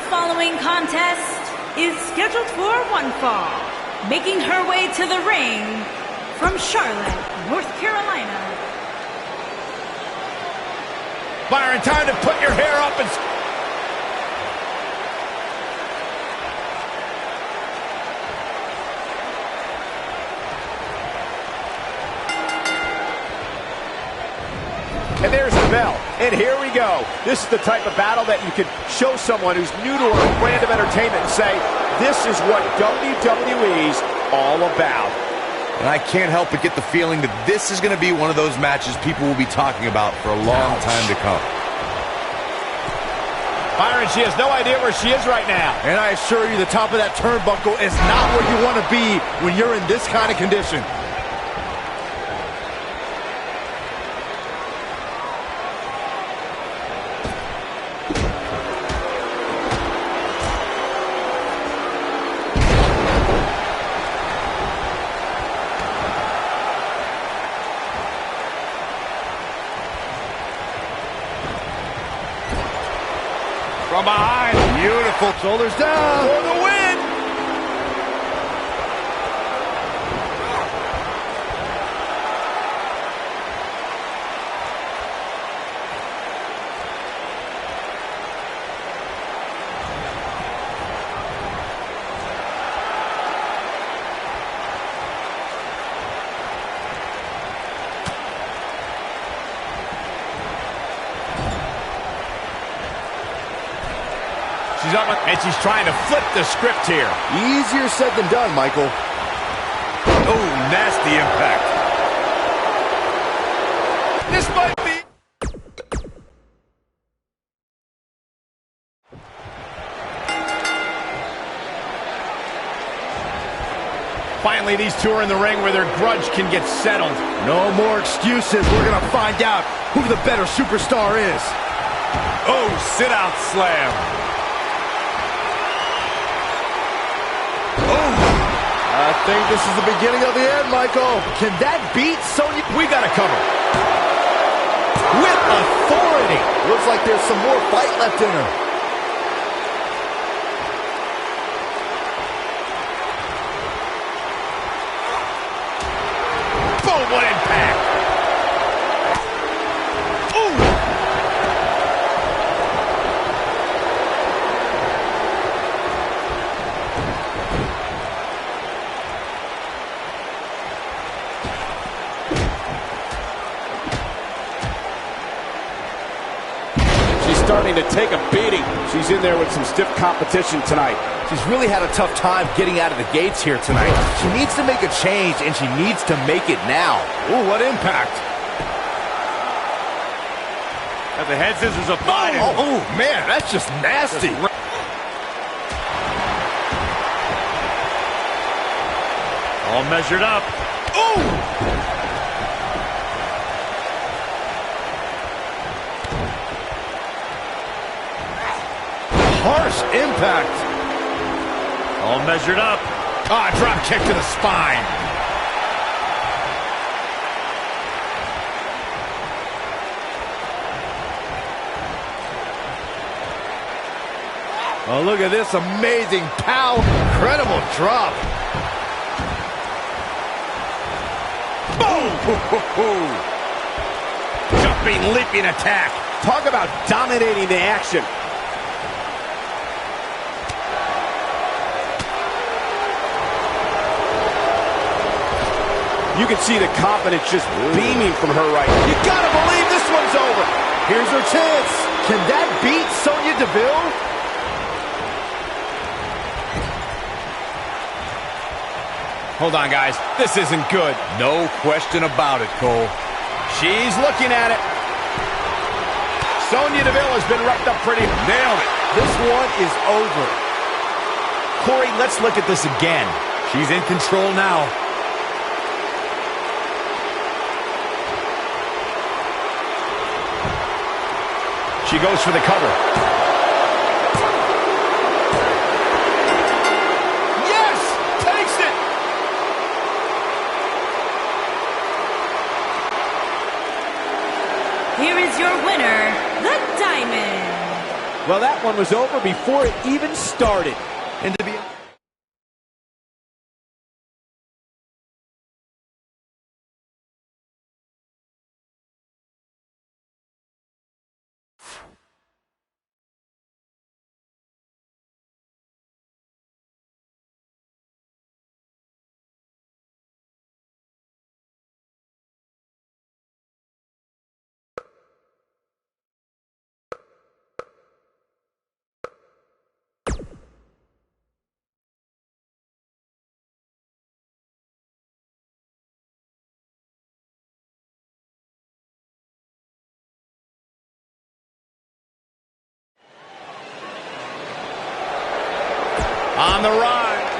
following contest is scheduled for one fall. Making her way to the ring from Charlotte, North Carolina. Byron, time to put your hair up and... And there's the bell. And here we go. This is the type of battle that you can show someone who's new to our brand of entertainment and say, this is what WWE's all about. And I can't help but get the feeling that this is going to be one of those matches people will be talking about for a long time to come. Byron, she has no idea where she is right now. And I assure you, the top of that turnbuckle is not where you want to be when you're in this kind of condition. From behind. Beautiful. Shoulders down. For the win. She's up and she's trying to flip the script here. Easier said than done, Michael. Oh, nasty impact. This might be... Finally, these two are in the ring where their grudge can get settled. No more excuses. We're going to find out who the better superstar is. Oh, sit-out slam. I think this is the beginning of the end, Michael. Can that beat Sonya? We got to cover. With authority. Looks like there's some more fight left in her. Boom, what impact. Ooh. Starting to take a beating. She's in there with some stiff competition tonight. She's really had a tough time getting out of the gates here tonight. She needs to make a change, and she needs to make it now. Ooh, what impact. Got the head scissors applied. Oh, man, that's just nasty. All measured up. Ooh! Harsh impact. All measured up. Ah, drop kick to the spine. Oh, look at this amazing power. Incredible drop. Boom! Jumping, leaping attack. Talk about dominating the action. You can see the confidence just beaming from her right now. You gotta believe this one's over. Here's her chance. Can that beat Sonya Deville? Hold on, guys. This isn't good. No question about it, Cole. She's looking at it. Sonya Deville has been wrapped up pretty. Nailed it. This one is over. Corey, let's look at this again. She's in control now. She goes for the cover. Yes! Takes it! Here is your winner, the Diamond. Well, that one was over before it even started. And to be on the rise.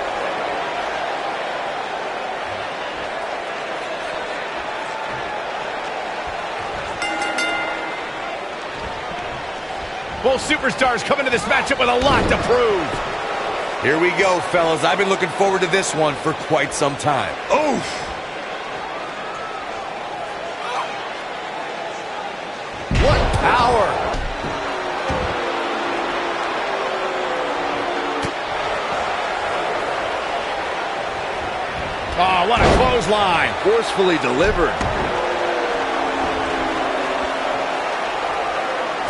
Both superstars coming to this matchup with a lot to prove. Here we go, fellas. I've been looking forward to this one for quite some time. Oof! What power! Oh, what a clothesline. Forcefully delivered.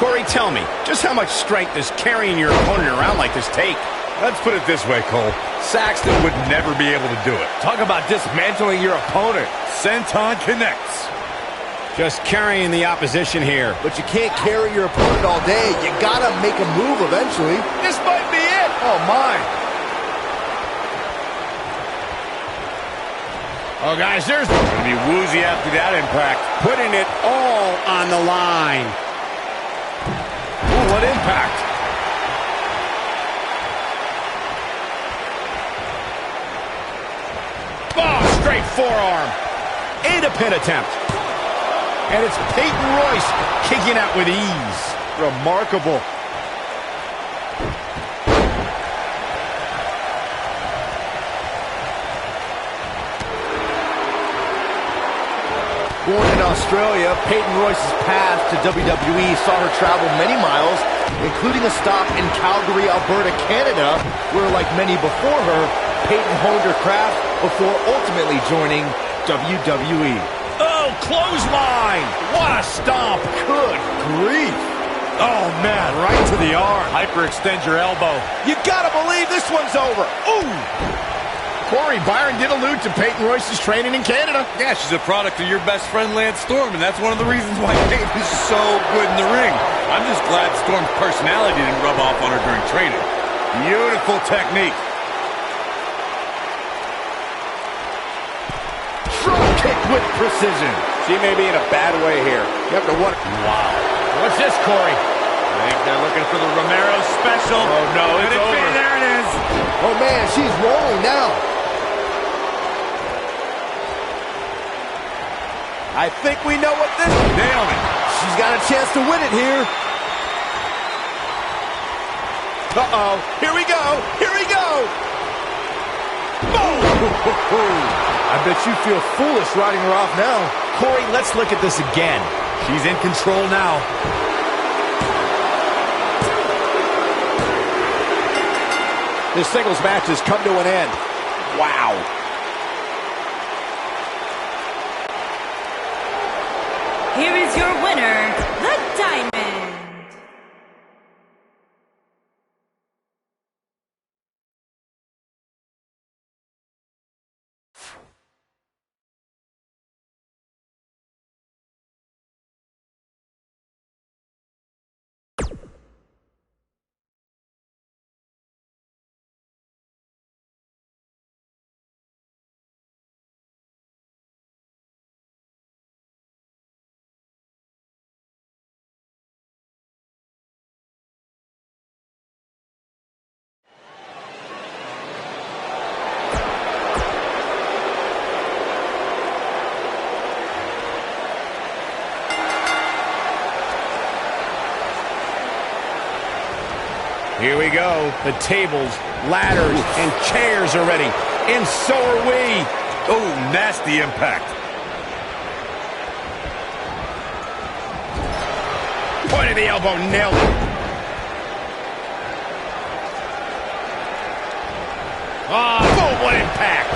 Corey, tell me, just how much strength does carrying your opponent around like this take? Let's put it this way, Cole. Saxton would never be able to do it. Talk about dismantling your opponent. Senton connects. Just carrying the opposition here. But you can't carry your opponent all day. You gotta make a move eventually. This might be it. Oh, my. Oh, guys, there's going to be woozy after that impact. Putting it all on the line. Oh, what impact. Oh, straight forearm. And a pin attempt. And it's Peyton Royce kicking out with ease. Remarkable. Born in Australia, Peyton Royce's path to WWE saw her travel many miles, including a stop in Calgary, Alberta, Canada, where, like many before her, Peyton honed her craft before ultimately joining WWE. Oh, clothesline! What a stomp! Good grief! Oh, man, right to the arm. Hyperextend your elbow. You gotta believe this one's over. Ooh! Corey, Byron did allude to Peyton Royce's training in Canada. Yeah, she's a product of your best friend, Lance Storm, and that's one of the reasons why Peyton is so good in the ring. I'm just glad Storm's personality didn't rub off on her during training. Beautiful technique. Drop kick with precision. She may be in a bad way here. You have to wonder. Wow. What's this, Corey? I think they're looking for the Romero special. Oh, no, it's over. There it is. Oh, man, she's rolling now. I think we know what this is. Nailed it. She's got a chance to win it here. Uh-oh. Here we go. Here we go. Boom. I bet you feel foolish riding her off now. Corey, let's look at this again. She's in control now. This singles match has come to an end. Wow. Here is your winner, the Diamond. Here we go. The tables, ladders, and chairs are ready. And so are we. Oh, nasty impact. Point of the elbow, nailed it. Oh, boom, what impact.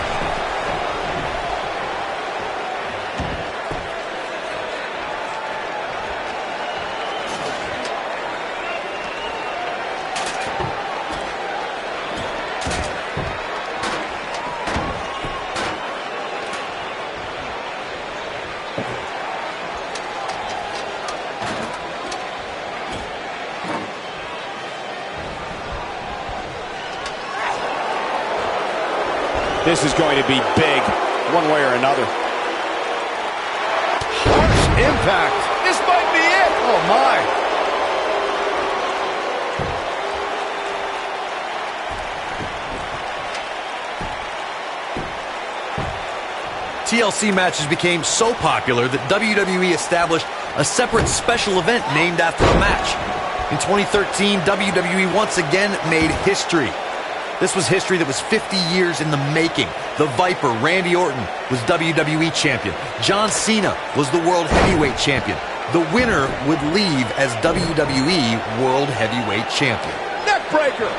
This is going to be big, one way or another. Harsh impact. This might be it. Oh, my. TLC matches became so popular that WWE established a separate special event named after the match. In 2013, WWE once again made history. This was history that was 50 years in the making. The Viper, Randy Orton, was WWE Champion. John Cena was the World Heavyweight Champion. The winner would leave as WWE World Heavyweight Champion. Neckbreaker.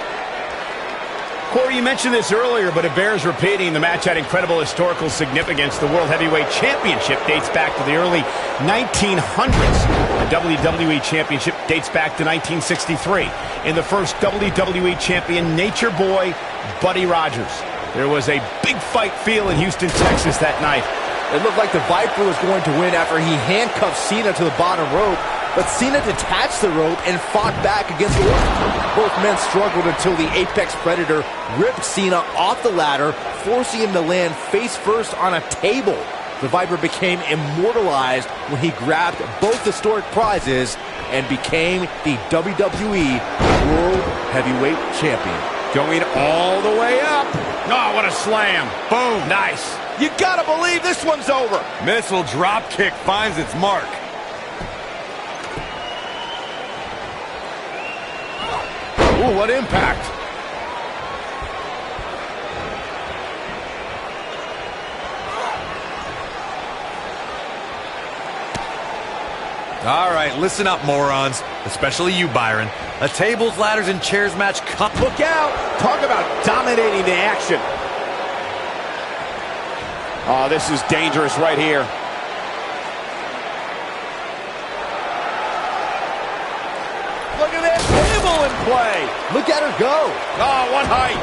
Corey, you mentioned this earlier, but it bears repeating. The match had incredible historical significance. The World Heavyweight Championship dates back to the early 1900s. The WWE Championship dates back to 1963. In the first WWE Champion, Nature Boy, Buddy Rogers. There was a big fight feel in Houston, Texas that night. It looked like the Viper was going to win after he handcuffed Cena to the bottom rope, but Cena detached the rope and fought back against Orton. Both men struggled until the Apex Predator ripped Cena off the ladder, forcing him to land face first on a table. The Viper became immortalized when he grabbed both historic prizes and became the WWE World Heavyweight Champion. Going all the way up. Oh, what a slam. Boom. Nice. You gotta believe this one's over. Missile drop kick finds its mark. Ooh, what impact. All right, listen up, morons. Especially you, Byron. A tables, ladders, and chairs match. Look out. Talk about dominating the action. Oh, this is dangerous right here. Look at that table in play. Look at her go. Oh, one height.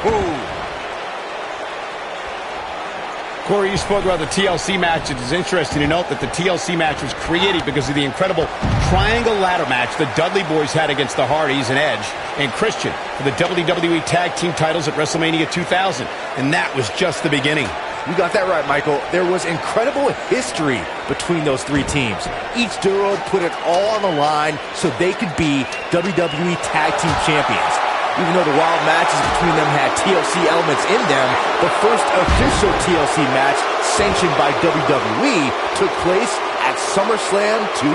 Boom. Corey, you spoke about the TLC match. It is interesting to note that the TLC match was created because of the incredible triangle ladder match the Dudley Boys had against the Hardys and Edge and Christian for the WWE Tag Team titles at WrestleMania 2000. And that was just the beginning. You got that right, Michael. There was incredible history between those three teams. Each duo put it all on the line so they could be WWE Tag Team Champions. Even though the wild matches between them had TLC elements in them, the first official TLC match sanctioned by WWE took place at SummerSlam 2000.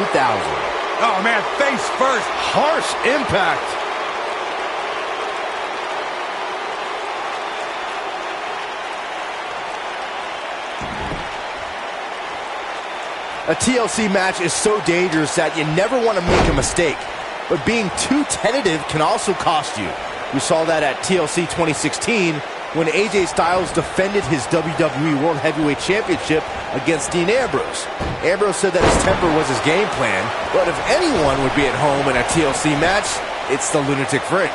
Oh, man, face first. Harsh impact. A TLC match is so dangerous that you never want to make a mistake. But being too tentative can also cost you. We saw that at TLC 2016 when AJ Styles defended his WWE World Heavyweight Championship against Dean Ambrose. Ambrose said that his temper was his game plan, but if anyone would be at home in a TLC match, it's the Lunatic Fringe.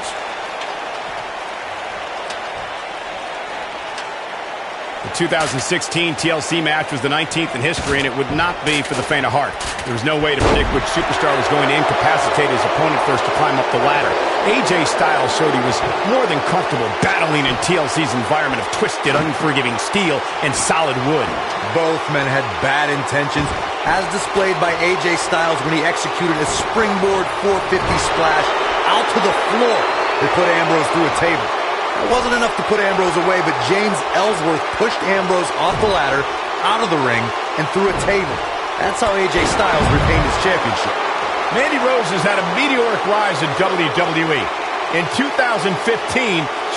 The 2016 TLC match was the 19th in history, and it would not be for the faint of heart. There was no way to predict which superstar was going to incapacitate his opponent first to climb up the ladder. AJ Styles showed he was more than comfortable battling in TLC's environment of twisted, unforgiving steel and solid wood. Both men had bad intentions, as displayed by AJ Styles when he executed a springboard 450 splash out to the floor that put Ambrose through a table. It wasn't enough to put Ambrose away, but James Ellsworth pushed Ambrose off the ladder, out of the ring, and through a table. That's how AJ Styles retained his championship. Mandy Rose has had a meteoric rise in WWE. In 2015,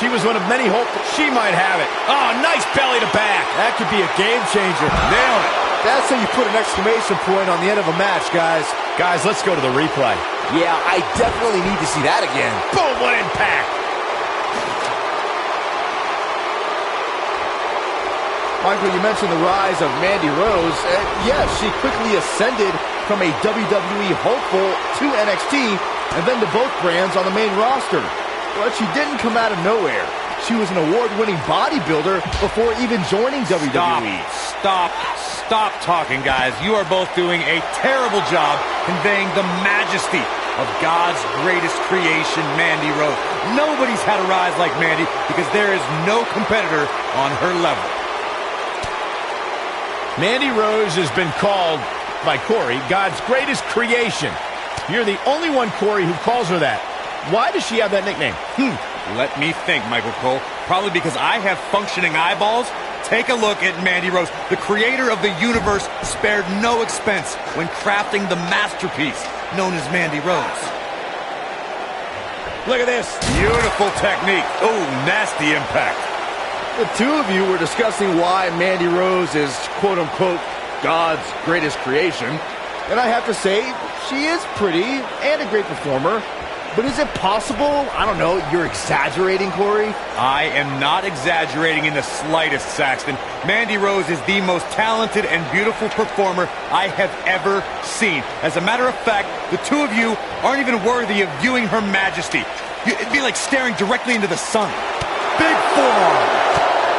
she was one of many hopes that she might have it. Oh, nice belly to back. That could be a game changer. Nailed it. That's how you put an exclamation point on the end of a match, guys. Guys, let's go to the replay. Yeah, I definitely need to see that again. Boom, what impact. Michael, you mentioned the rise of Mandy Rose. Yes, she quickly ascended from a WWE hopeful to NXT and then to both brands on the main roster. But she didn't come out of nowhere. She was an award-winning bodybuilder before even joining WWE. Stop talking, guys. You are both doing a terrible job conveying the majesty of God's greatest creation, Mandy Rose. Nobody's had a rise like Mandy because there is no competitor on her level. Mandy Rose has been called by Corey God's greatest creation. You're the only one, Corey, who calls her that. Why does she have that nickname? Let me think, Michael Cole. Probably because I have functioning eyeballs. Take a look at Mandy Rose. The creator of the universe spared no expense when crafting the masterpiece known as Mandy Rose. Look at this. Beautiful technique. Oh, nasty impact. The two of you were discussing why Mandy Rose is, quote-unquote, God's greatest creation. And I have to say, she is pretty and a great performer. But is it possible? I don't know, you're exaggerating, Corey? I am not exaggerating in the slightest, Saxton. Mandy Rose is the most talented and beautiful performer I have ever seen. As a matter of fact, the two of you aren't even worthy of viewing her majesty. It'd be like staring directly into the sun. Big forearm.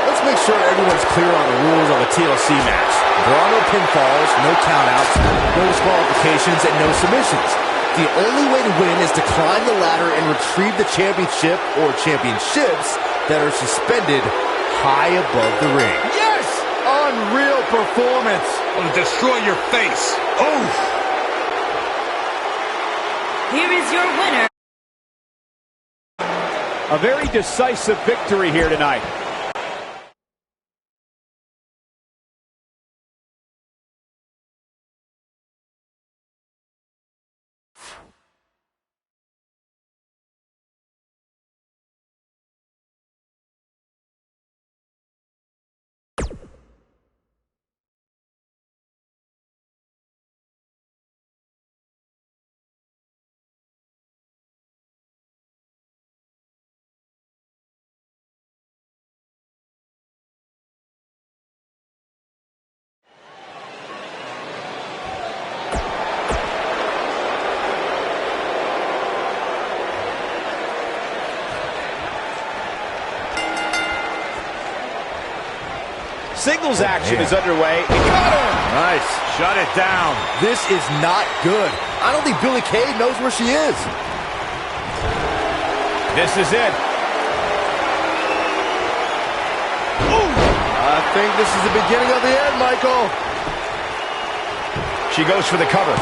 Let's make sure everyone's clear on the rules of a TLC match. There are no pinfalls, no countouts, no disqualifications, and no submissions. The only way to win is to climb the ladder and retrieve the championship or championships that are suspended high above the ring. Yes! Unreal performance. Will destroy your face. Oh! Here is your winner. A very decisive victory here tonight. Singles action is underway. He got her! Nice. Shut it down. This is not good. I don't think Billie Kay knows where she is. This is it. Ooh. I think this is the beginning of the end, Michael. She goes for the cover.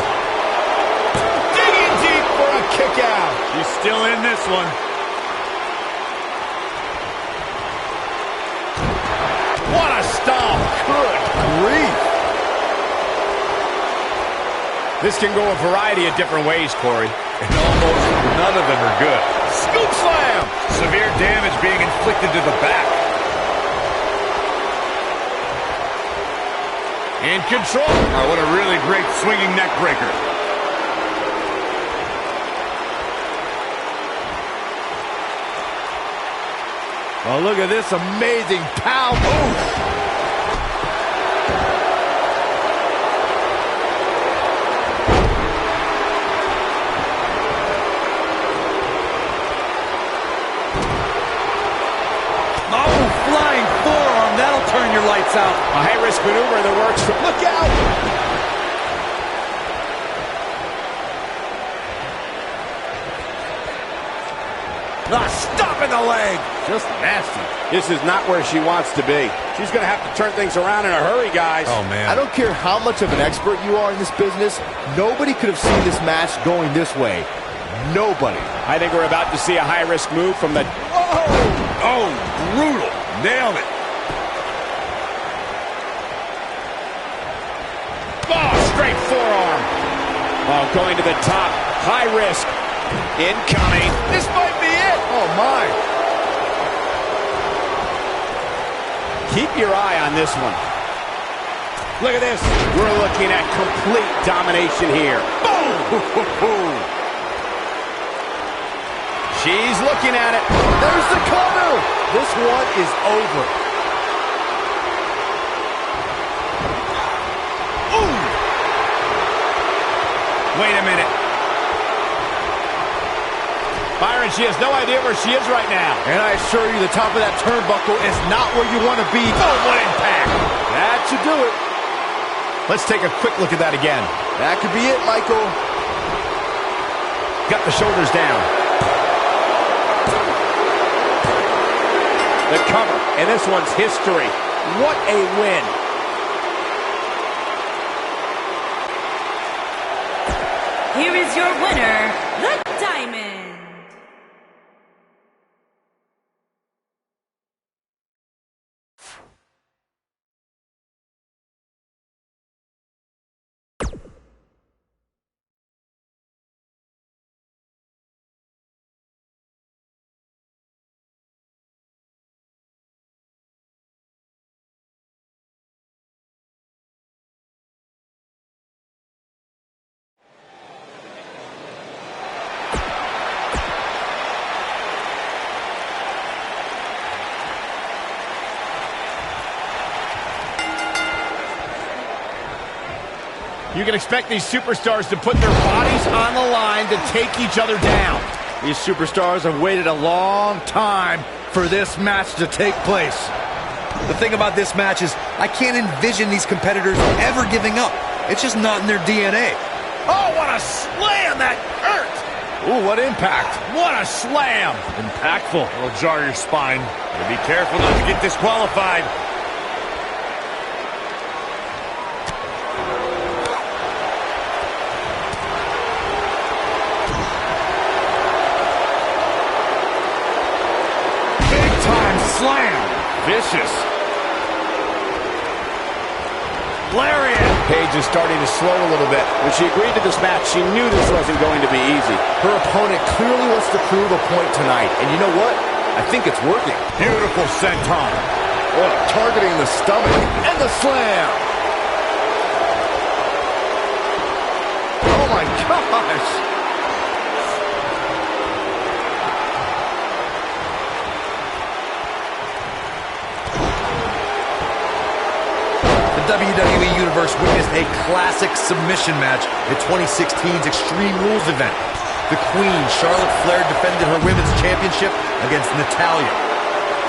Digging deep for a kick out. She's still in this one. What a stomp. Good grief. This can go a variety of different ways, Corey. And almost none of them are good. Scoop slam. Severe damage being inflicted to the back. In control. Oh, what a really great swinging neck breaker. Oh, look at this amazing power move. Oh, flying forearm. That'll turn your lights out. A high-risk maneuver in the works. Look out! Stop in the leg. Just nasty. This is not where she wants to be. She's going to have to turn things around in a hurry, guys. Oh, man. I don't care how much of an expert you are in this business. Nobody could have seen this match going this way. Nobody. I think we're about to see a high-risk move from the... Oh, brutal. Nailed it. Oh, straight forearm. Oh, going to the top. High risk. Incoming. This might be it. Oh, my. Keep your eye on this one. Look at this. We're looking at complete domination here. Boom! She's looking at it. There's the cover. This one is over. she has no idea where she is right now. And I assure you, the top of that turnbuckle is not where you want to be. Oh, what impact. That should do it. Let's take a quick look at that again. That could be it, Michael. Got the shoulders down. The cover, and this one's history. What a win. Here is your winner, the Diamond. You can expect these superstars to put their bodies on the line to take each other down. These superstars have waited a long time for this match to take place. The thing about this match is I can't envision these competitors ever giving up. It's just not in their DNA. Oh, what a slam that hurt! Ooh, what impact. What a slam! Impactful. It'll jar your spine. Gotta be careful not to get disqualified. Slam. Vicious. Lariat. Paige is starting to slow a little bit. When she agreed to this match, she knew this wasn't going to be easy. Her opponent clearly wants to prove a point tonight. And you know what? I think it's working. Beautiful senton. Oh, targeting the stomach and the slam. Oh my gosh. The WWE Universe witnessed a classic submission match at 2016's Extreme Rules event. The Queen, Charlotte Flair, defended her Women's Championship against Natalya.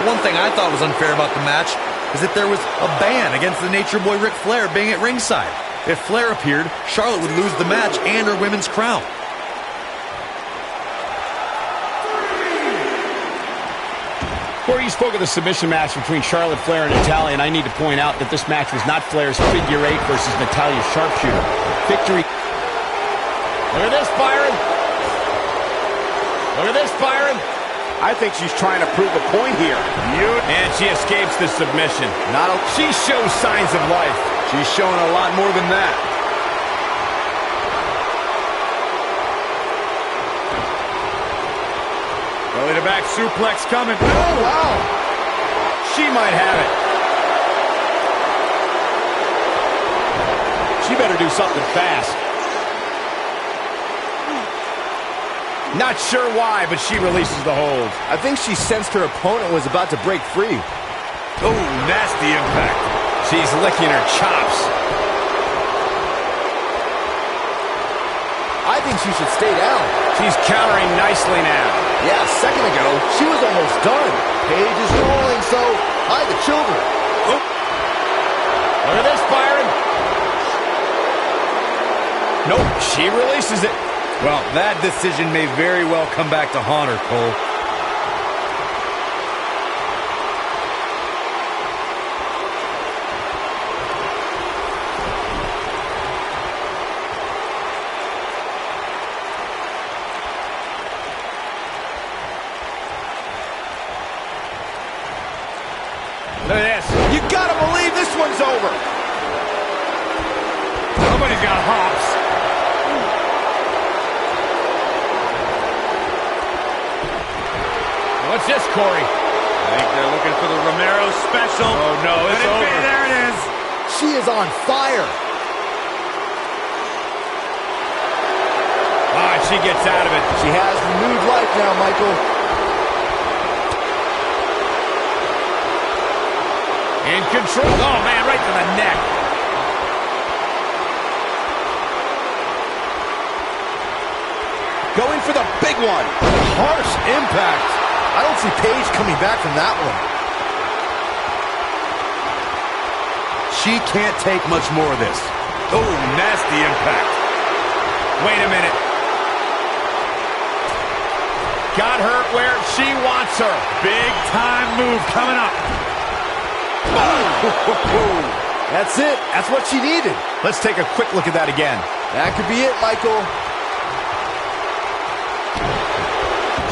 The one thing I thought was unfair about the match is that there was a ban against the Nature Boy Ric Flair being at ringside. If Flair appeared, Charlotte would lose the match and her women's crown. Corey, you spoke of the submission match between Charlotte Flair and Natalya, and I need to point out that this match was not Flair's figure eight versus Natalya's sharpshooter. Victory. Look at this, Byron. Look at this, Byron. I think she's trying to prove a point here. And she escapes the submission. She shows signs of life. She's showing a lot more than that. Belly to back suplex coming. Oh, wow. She might have it. She better do something fast. Not sure why, but she releases the hold. I think she sensed her opponent was about to break free. Oh, nasty impact. She's licking her chops. I think she should stay down. She's countering nicely now. Yeah, a second ago, she was almost done. Paige is rolling, so hide the children. Oh. Look at this, Byron. Nope, she releases it. Well, that decision may very well come back to haunt her, Cole. Look at this. You gotta believe this one's over. Somebody's got hops. What's this, Corey? I think they're looking for the Romero special. Oh, no, it's over. There it is. She is on fire. Ah, she gets out of it. She has renewed life now, Michael. In control. Oh, man, right to the neck. going for the big one. Harsh impact. I don't see Paige coming back from that one. She can't take much more of this. Oh, nasty impact. Wait a minute. Got her where she wants her. Big time move coming up. That's it. That's what she needed. Let's take a quick look at that again. That could be it, Michael.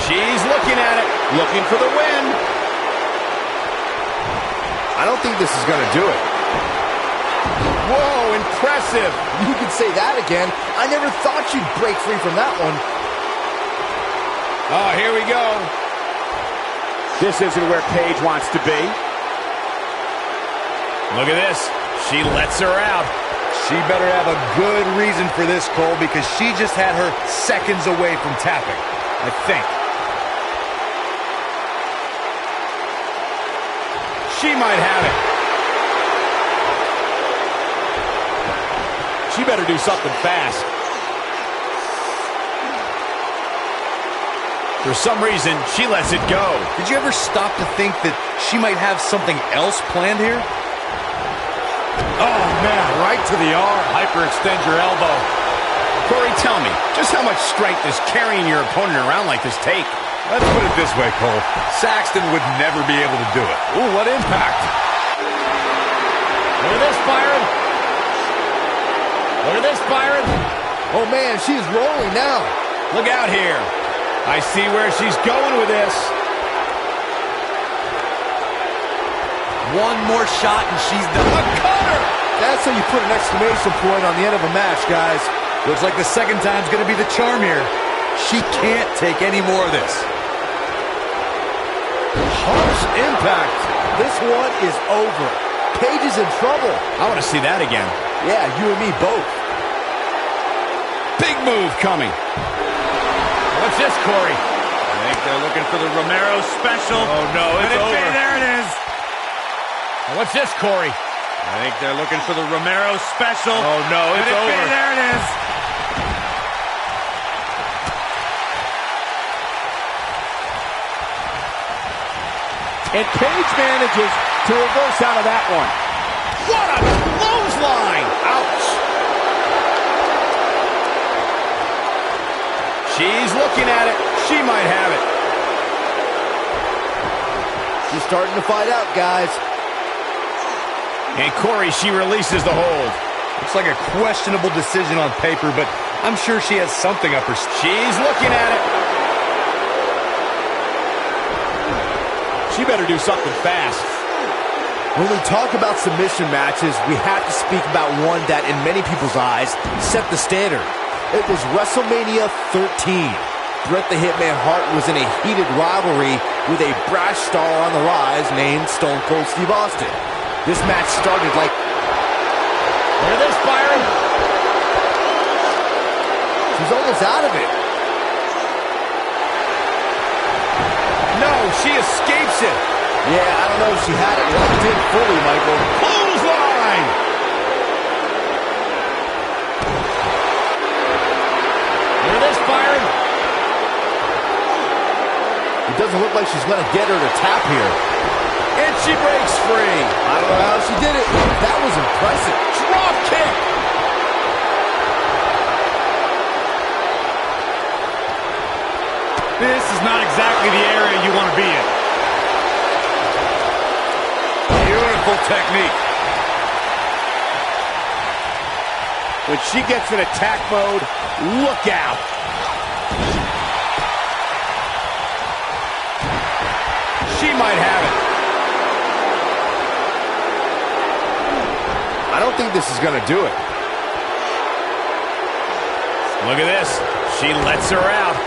She's looking at it, looking for the win. I don't think this is going to do it. Whoa, impressive. You could say that again. I never thought she'd break free from that one. Oh, here we go. This isn't where Paige wants to be. Look at this. She lets her out. She better have a good reason for this, Cole, because she just had her seconds away from tapping, I think. She might have it. She better do something fast. For some reason, she lets it go. Did you ever stop to think that she might have something else planned here? Oh, man, right to the arm. Hyperextend your elbow. Corey, tell me, just how much strength does carrying your opponent around like this take? Let's put it this way, Cole. Saxton would never be able to do it. Ooh, what impact. Look at this, Byron. Look at this, Byron. Oh, man, she's rolling now. Look out here. I see where she's going with this. One more shot and she's done. A cutter! That's how you put an exclamation point on the end of a match, guys. Looks like the second time's going to be the charm here. She can't take any more of this. Harsh impact. This one is over. Paige is in trouble. I want to see that again. Yeah, you and me both. Big move coming. What's this, Corey? I think they're looking for the Romero special. Oh, no, it's over. There it is. What's this, Corey? I think they're looking for the Romero special. Oh, no, it's over. There it is. And Paige manages to reverse out of that one. What a clothesline! Ouch. She's looking at it. She might have it. She's starting to fight out, guys. And Corey, she releases the hold. Looks like a questionable decision on paper, but I'm sure she has something up her sleeve. She's looking at it. She better do something fast. When we talk about submission matches, we have to speak about one that, in many people's eyes, set the standard. It was WrestleMania 13. Bret the Hitman Hart was in a heated rivalry with a brash star on the rise named Stone Cold Steve Austin. This match started like... Look at this, Byron. She's almost out of it. No, she escapes it. Yeah, I don't know if she had it locked in fully, Michael. Clothesline! Look at this, Byron. It doesn't look like she's going to get her to tap here. And she breaks free. I don't know how she did it. That was impressive. Drop kick. This is not exactly the area you want to be in. Beautiful technique. When she gets in attack mode, look out. She might have it. I don't think this is going to do it. Look at this. She lets her out.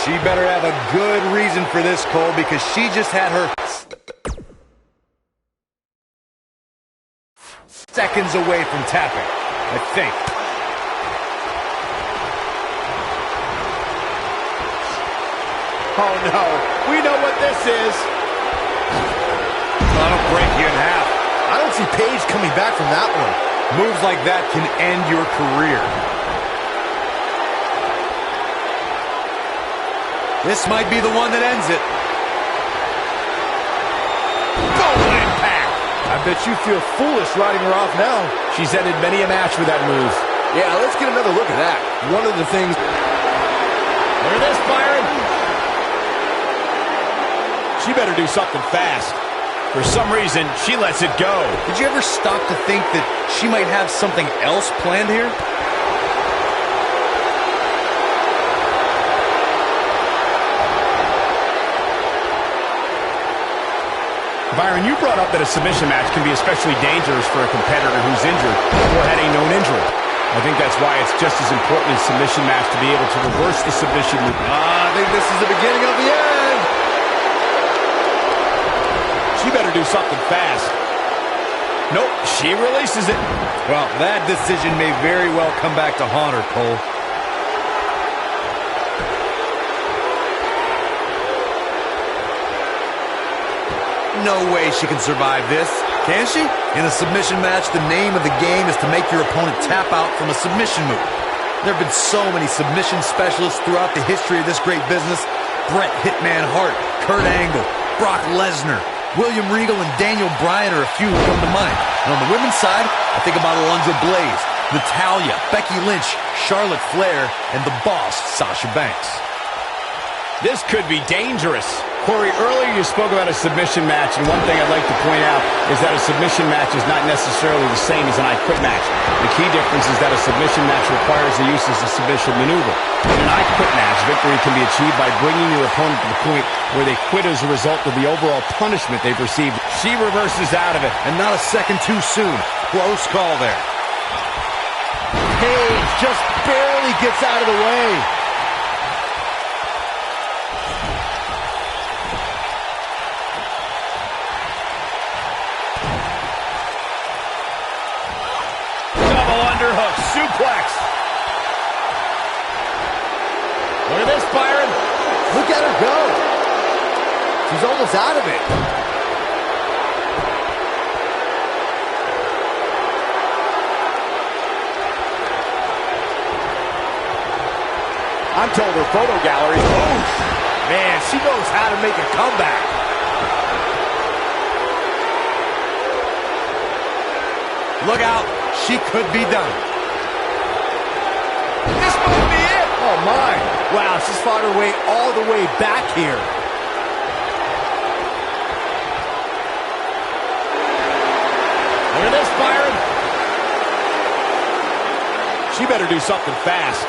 She better have a good reason for this, Cole, because she just had her seconds away from tapping, I think. Oh, no. We know what this is. That'll break you in half. I don't see Paige coming back from that one. Moves like that can end your career. This might be the one that ends it. Boom, impact. I bet you feel foolish writing her off now. She's ended many a match with that move. Yeah, let's get another look at that. One of the things... Look at this, Byron. She better do something fast. For some reason, she lets it go. Did you ever stop to think that she might have something else planned here? Byron, you brought up that a submission match can be especially dangerous for a competitor who's injured or had a known injury. I think that's why it's just as important in a submission match to be able to reverse the submission move. I think this is the beginning of the end. She better do something fast. Nope, she releases it. Well, that decision may very well come back to haunt her, Cole. No way she can survive this, can she? In a submission match, the name of the game is to make your opponent tap out from a submission move. There have been so many submission specialists throughout the history of this great business. Bret Hitman Hart, Kurt Angle, Brock Lesnar, William Regal, and Daniel Bryan are a few who come to mind. And on the women's side, I think about Alundra Blaze, Natalya, Becky Lynch, Charlotte Flair, and the boss, Sasha Banks. This could be dangerous. Corey, earlier you spoke about a submission match, and one thing I'd like to point out is that a submission match is not necessarily the same as an I Quit match. The key difference is that a submission match requires the use of a submission maneuver. In an I Quit match, victory can be achieved by bringing your opponent to the point where they quit as a result of the overall punishment they've received. She reverses out of it. And not a second too soon. Close call there. Paige just barely gets out of the way. Underhook, suplex. Look at this, Byron. Look at her go. She's almost out of it. I'm told her photo gallery. Oh, man, she knows how to make a comeback. Look out. She could be done. This might be it. Oh, my. Wow, she's fought her way all the way back here. Look at this, Byron. She better do something fast.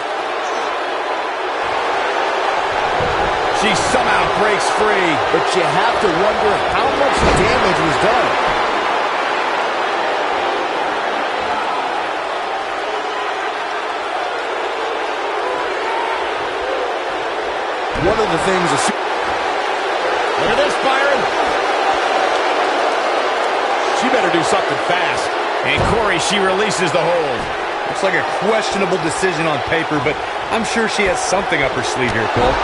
She somehow breaks free. But you have to wonder how much damage was done. One of the things... Look at this, Byron. She better do something fast. And Corey, she releases the hold. Looks like a questionable decision on paper, but I'm sure she has something up her sleeve here, Cole.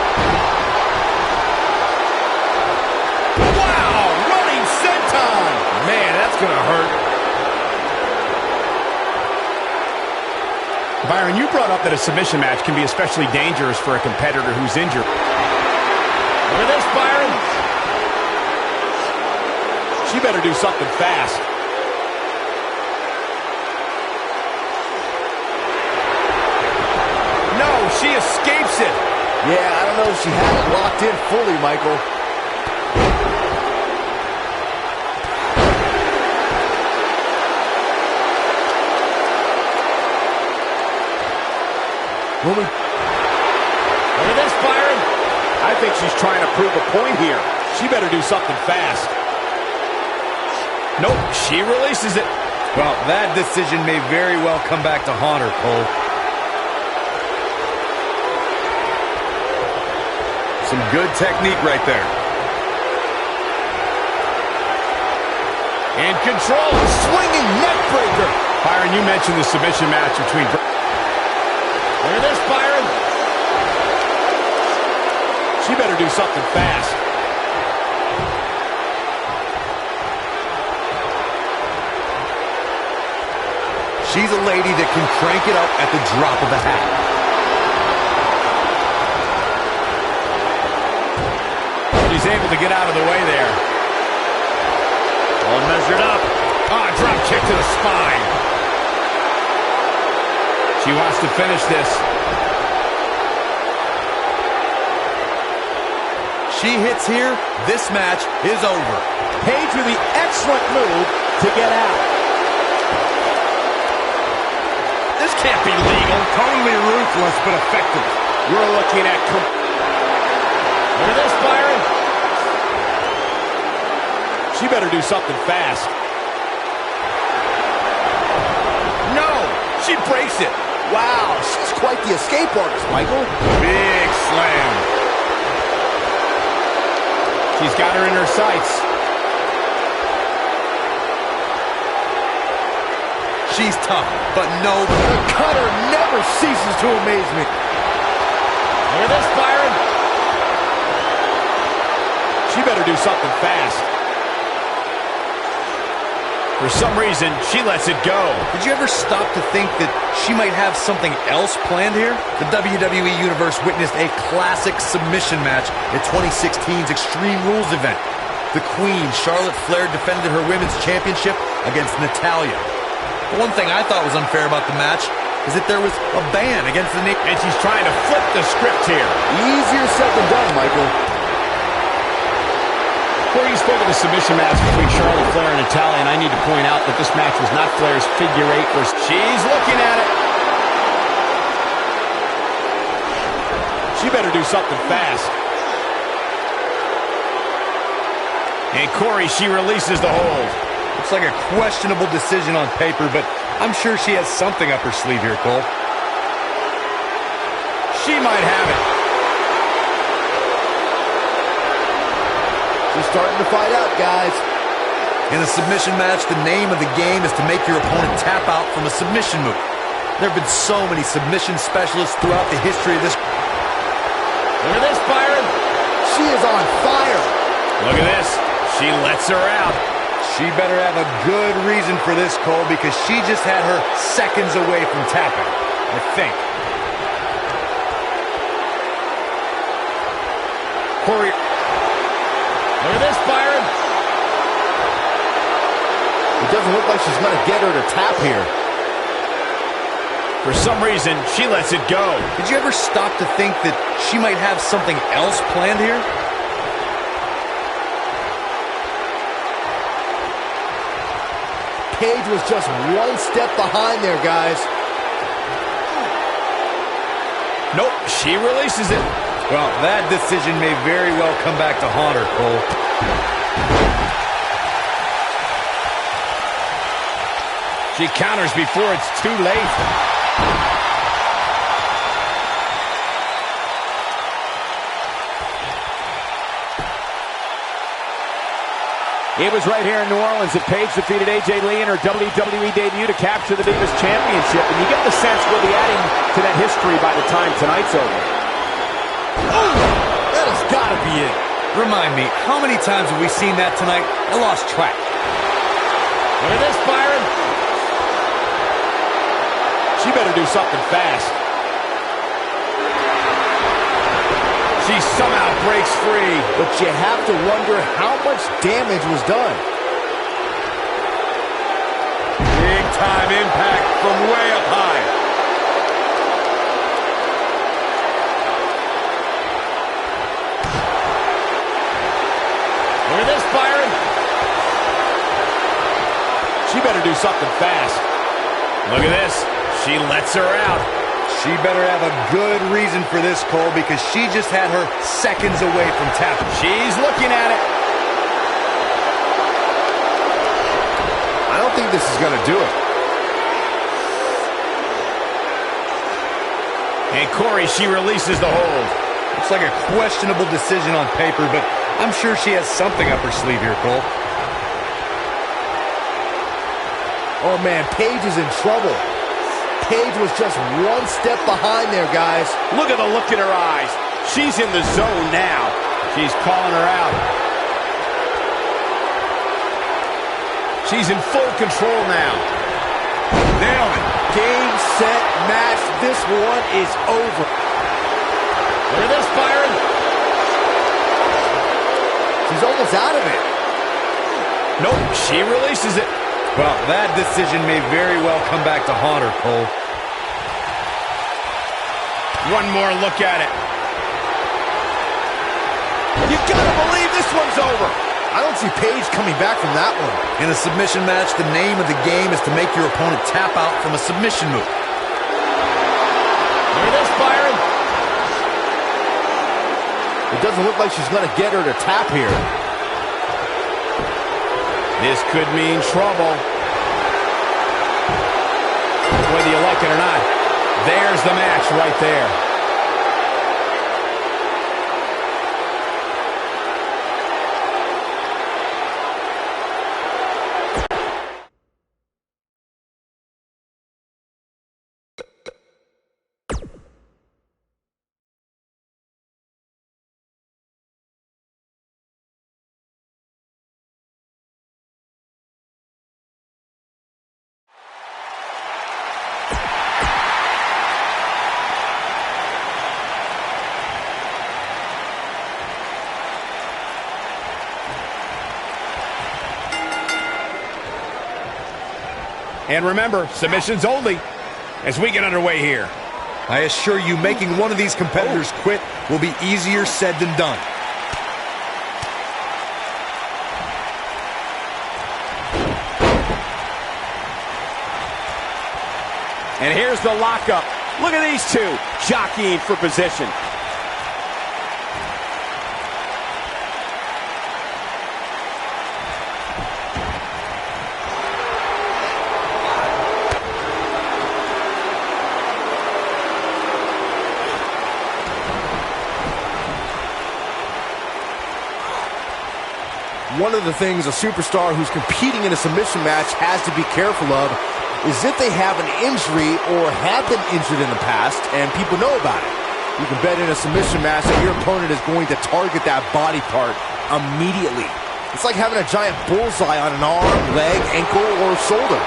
Wow! Running senton! Man, that's gonna hurt. Byron, you brought up that a submission match can be especially dangerous for a competitor who's injured. Look at this, Byron. She better do something fast. No, she escapes it. Yeah, I don't know if she had it locked in fully, Michael. Look at this, Byron. I think she's trying to prove a point here. She better do something fast. Nope, she releases it. Well, that decision may very well come back to haunt her, Cole. Some good technique right there. In control, swinging neck breaker. Byron, you mentioned the submission match between... Look at this, Byron. She better do something fast. She's a lady that can crank it up at the drop of a hat. She's able to get out of the way there. All measured up. Ah, drop kick to the spine. She wants to finish this. She hits here, this match is over. Paige with the excellent move to get out. This can't be legal. Totally ruthless, but effective. We're looking at... Look at this, Byron. She better do something fast. No! She breaks it. Wow, she's quite the escape artist, Michael. Big slam. She's got her in her sights. She's tough, but no. The cutter never ceases to amaze me. Look at this, Byron. She better do something fast. For some reason, she lets it go. Did you ever stop to think that she might have something else planned here? The WWE Universe witnessed a classic submission match at 2016's Extreme Rules event. The Queen, Charlotte Flair, defended her Women's Championship against Natalya. The one thing I thought was unfair about the match is that there was a ban against the Nick. And she's trying to flip the script here. Easier said than done, Michael. Before you spoke of the submission match between Charlotte Flair and Natalya, and I need to point out that this match was not Flair's figure eight versus... She's looking at it. She better do something fast. And Corey, she releases the hold. Looks like a questionable decision on paper, but I'm sure she has something up her sleeve here, Cole. She might have it. She's starting to fight out, guys. In a submission match, the name of the game is to make your opponent tap out from a submission move. There have been so many submission specialists throughout the history of this. Look at this, Byron. She is on fire. Look at this. She lets her out. She better have a good reason for this, Cole, because she just had her seconds away from tapping, I think. Corey. Look at this, Byron. It doesn't look like she's going to get her to tap here. For some reason, she lets it go. Did you ever stop to think that she might have something else planned here? Paige was just one step behind there, guys. Nope, she releases it. Well, that decision may very well come back to haunt her, Cole. She counters before it's too late. It was right here in New Orleans that Paige defeated AJ Lee in her WWE debut to capture the Divas Championship, and you get the sense we'll be adding to that history by the time tonight's over. Oh, that has got to be it. Remind me, how many times have we seen that tonight? I lost track. Look at this, Byron. She better do something fast. She somehow breaks free. But you have to wonder how much damage was done. Big time impact from way up high. Look at this, Byron. She better do something fast. Look at this. She lets her out. She better have a good reason for this, Cole, because she just had her seconds away from tapping. She's looking at it. I don't think this is going to do it. And Corey, she releases the hold. Looks like a questionable decision on paper, but I'm sure she has something up her sleeve here, Cole. Oh, man, Paige is in trouble. Paige was just one step behind there, guys. Look at the look in her eyes. She's in the zone now. She's calling her out. She's in full control now. Nailed it. Game, set, match. This one is over. Look at this, Byron. She's almost out of it. Nope, she releases it. Well, that decision may very well come back to haunt her, Cole. One more look at it. You gotta believe this one's over. I don't see Paige coming back from that one. In a submission match, the name of the game is to make your opponent tap out from a submission move. Look at this, Byron. It doesn't look like she's gonna get her to tap here. This could mean trouble. Whether you like it or not, there's the match right there. And remember, submissions only as we get underway here. I assure you, making one of these competitors quit will be easier said than done. And here's the lockup. Look at these two jockeying for position. One of the things a superstar who's competing in a submission match has to be careful of is if they have an injury or have been injured in the past and people know about it. You can bet in a submission match that your opponent is going to target that body part immediately. It's like having a giant bullseye on an arm, leg, ankle, or shoulder.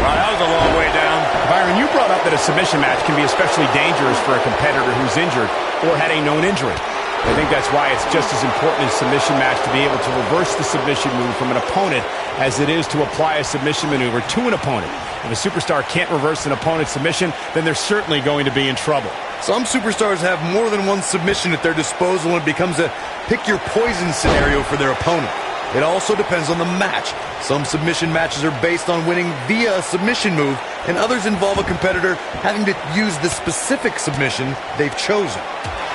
Well, that was a long way down. Byron, you brought up that a submission match can be especially dangerous for a competitor who's injured or had a known injury. I think that's why it's just as important in a submission match to be able to reverse the submission move from an opponent as it is to apply a submission maneuver to an opponent. If a superstar can't reverse an opponent's submission, then they're certainly going to be in trouble. Some superstars have more than one submission at their disposal, and it becomes a pick-your-poison scenario for their opponent. It also depends on the match. Some submission matches are based on winning via a submission move, and others involve a competitor having to use the specific submission they've chosen.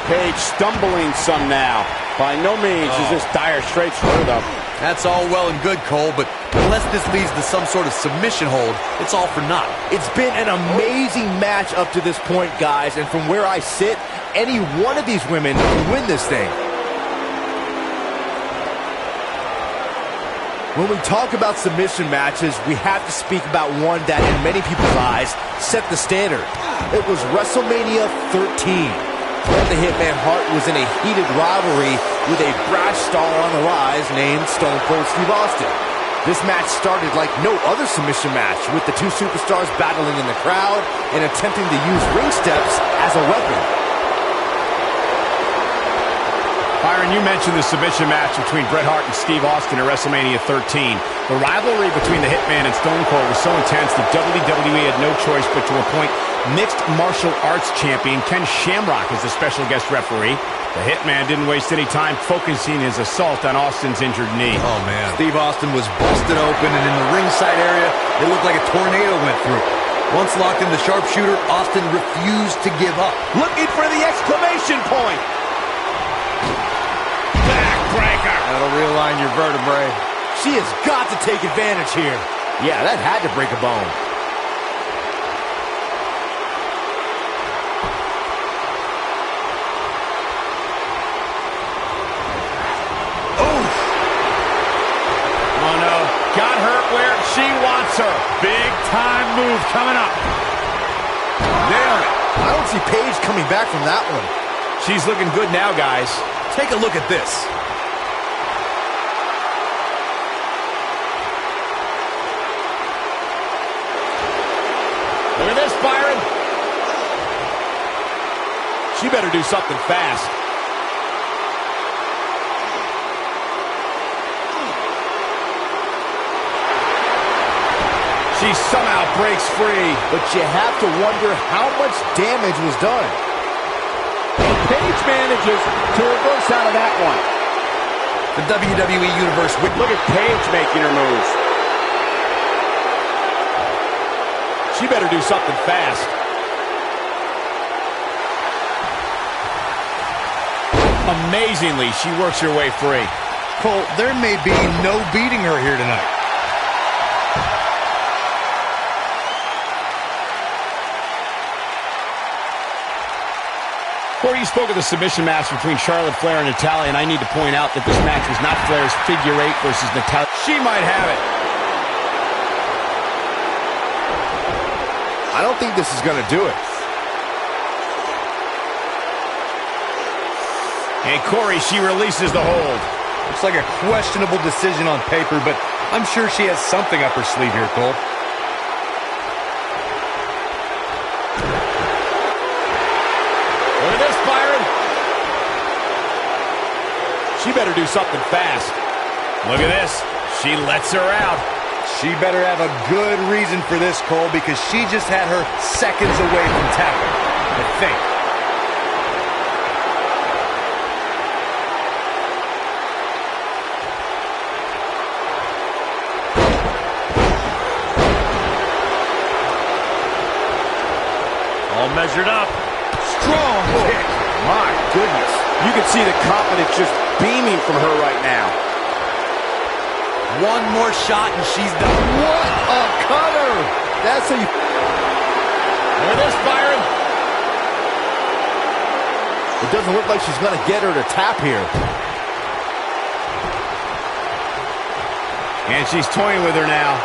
Paige stumbling some now. By no means is this dire straits for her, though. That's all well and good, Cole, but unless this leads to some sort of submission hold, it's all for naught. It's been an amazing match up to this point, guys, and from where I sit, any one of these women can win this thing. When we talk about submission matches, we have to speak about one that, in many people's eyes, set the standard. It was WrestleMania 13. Bret the Hitman Hart was in a heated rivalry with a brash star on the rise named Stone Cold Steve Austin. This match started like no other submission match, with the two superstars battling in the crowd and attempting to use ring steps as a weapon. Byron, you mentioned the submission match between Bret Hart and Steve Austin at WrestleMania 13. The rivalry between the Hitman and Stone Cold was so intense that WWE had no choice but to appoint mixed martial arts champion Ken Shamrock as the special guest referee. The Hitman didn't waste any time focusing his assault on Austin's injured knee. Oh, man. Steve Austin was busted open, and in the ringside area, it looked like a tornado went through. Once locked in the sharpshooter, Austin refused to give up. Looking for the exclamation point. Backbreaker. That'll realign your vertebrae. She has got to take advantage here. Yeah, that had to break a bone. Got her where she wants her. Big time move coming up. Nailed it. I don't see Paige coming back from that one. She's looking good now, guys. Take a look at this. Look at this, Byron. She better do something fast. She somehow breaks free. But you have to wonder how much damage was done. And Paige manages to reverse out of that one. The WWE Universe Look at Paige making her moves. She better do something fast. Amazingly, she works her way free. Cole, there may be no beating her here tonight. Corey, you spoke of the submission match between Charlotte Flair and Natalya, and I need to point out that this match was not Flair's figure 8 versus Natalya. She might have it. I don't think this is going to do it. And Corey, she releases the hold. Looks like a questionable decision on paper, but I'm sure she has something up her sleeve here, Cole. Look at this, Byron. She better do something fast. Look at this. She lets her out. She better have a good reason for this, Cole, because she just had her seconds away from tapping, I think. All measured up. Strong kick. My goodness. You can see the confidence just beaming from her right now. One more shot and she's done. What a cutter! That's a... Look at this, Byron. It doesn't look like she's going to get her to tap here. And she's toying with her now.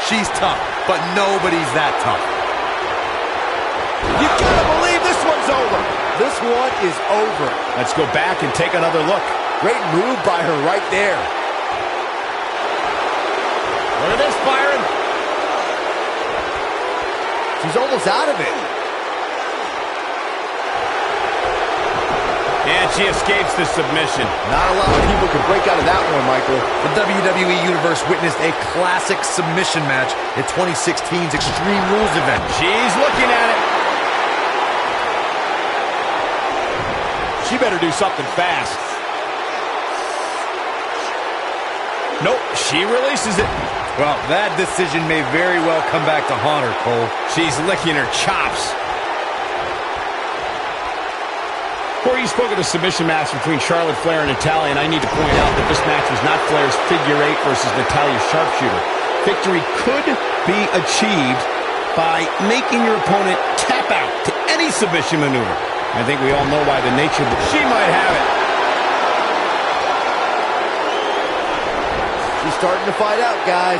She's tough, but nobody's that tough. You gotta believe this one's over. This one is over. Let's go back and take another look. Great move by her right there. Look at this, Byron. She's almost out of it. And she escapes the submission. Not a lot of people can break out of that one, Michael. The WWE Universe witnessed a classic submission match at 2016's Extreme Rules event. She's looking at it. She better do something fast. Nope, she releases it. Well, that decision may very well come back to haunt her, Cole. She's licking her chops. Corey, you spoke of the submission match between Charlotte Flair and Natalya, and I need to point out that this match was not Flair's figure 8 versus Natalya's sharpshooter. Victory could be achieved by making your opponent tap out to any submission maneuver. I think we all know why the nature of it. She might have it. She's starting to fight out, guys.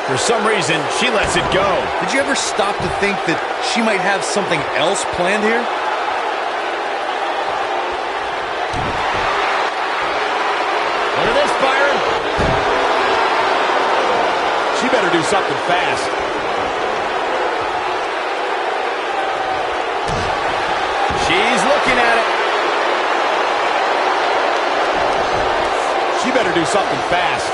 For some reason, she lets it go. Did you ever stop to think that she might have something else planned here? Look at this, Byron. She better do something fast. She's looking at it. She better do something fast.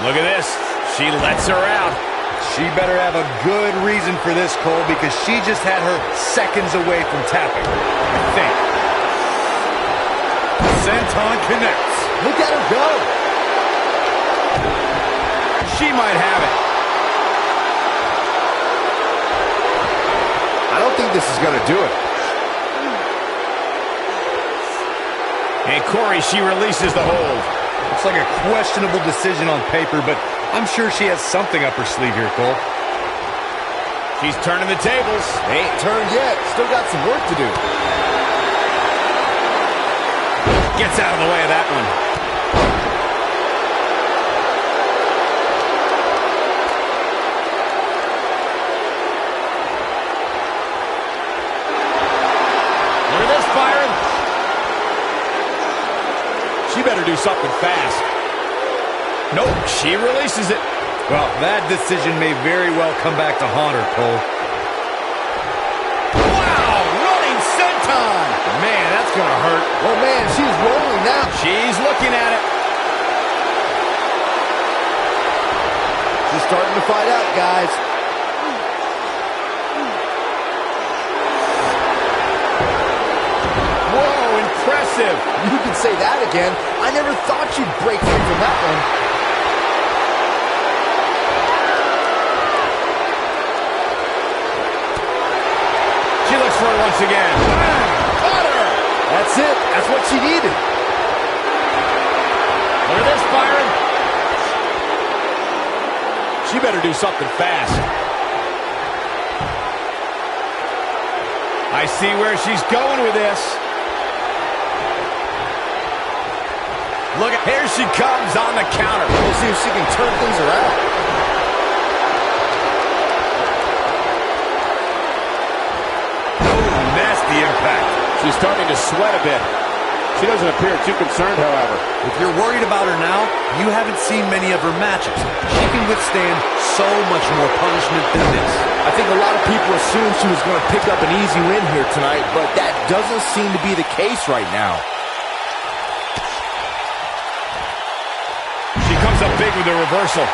Look at this. She lets her out. She better have a good reason for this, Cole, because she just had her seconds away from tapping, I think. Senton connects. Look at her go. She might have it. I don't think this is going to do it. And Corey, she releases the hold. Looks like a questionable decision on paper, but I'm sure she has something up her sleeve here, Cole. She's turning the tables. They ain't turned yet. Still got some work to do. Gets out of the way of that one. Look at this, Byron. She better do do something fast. Nope, she releases it. Well, that decision may very well come back to haunt her, Cole. Wow, running senton. Man, that's gonna hurt. Oh, man, she's rolling now. She's looking at it. She's starting to fight out, guys. Whoa, impressive. You can say that again. I never thought you'd break free from that one. She looks for it once again. Caught her. That's it. That's what she needed. Look at this, Byron. She better do something fast. I see where she's going with this. Look, here she comes on the counter. We'll see if she can turn things around. Oh, nasty impact. She's starting to sweat a bit. She doesn't appear too concerned, however. If you're worried about her now, you haven't seen many of her matches. She can withstand so much more punishment than this. I think a lot of people assumed she was going to pick up an easy win here tonight, but that doesn't seem to be the case right now. She comes up big with a reversal.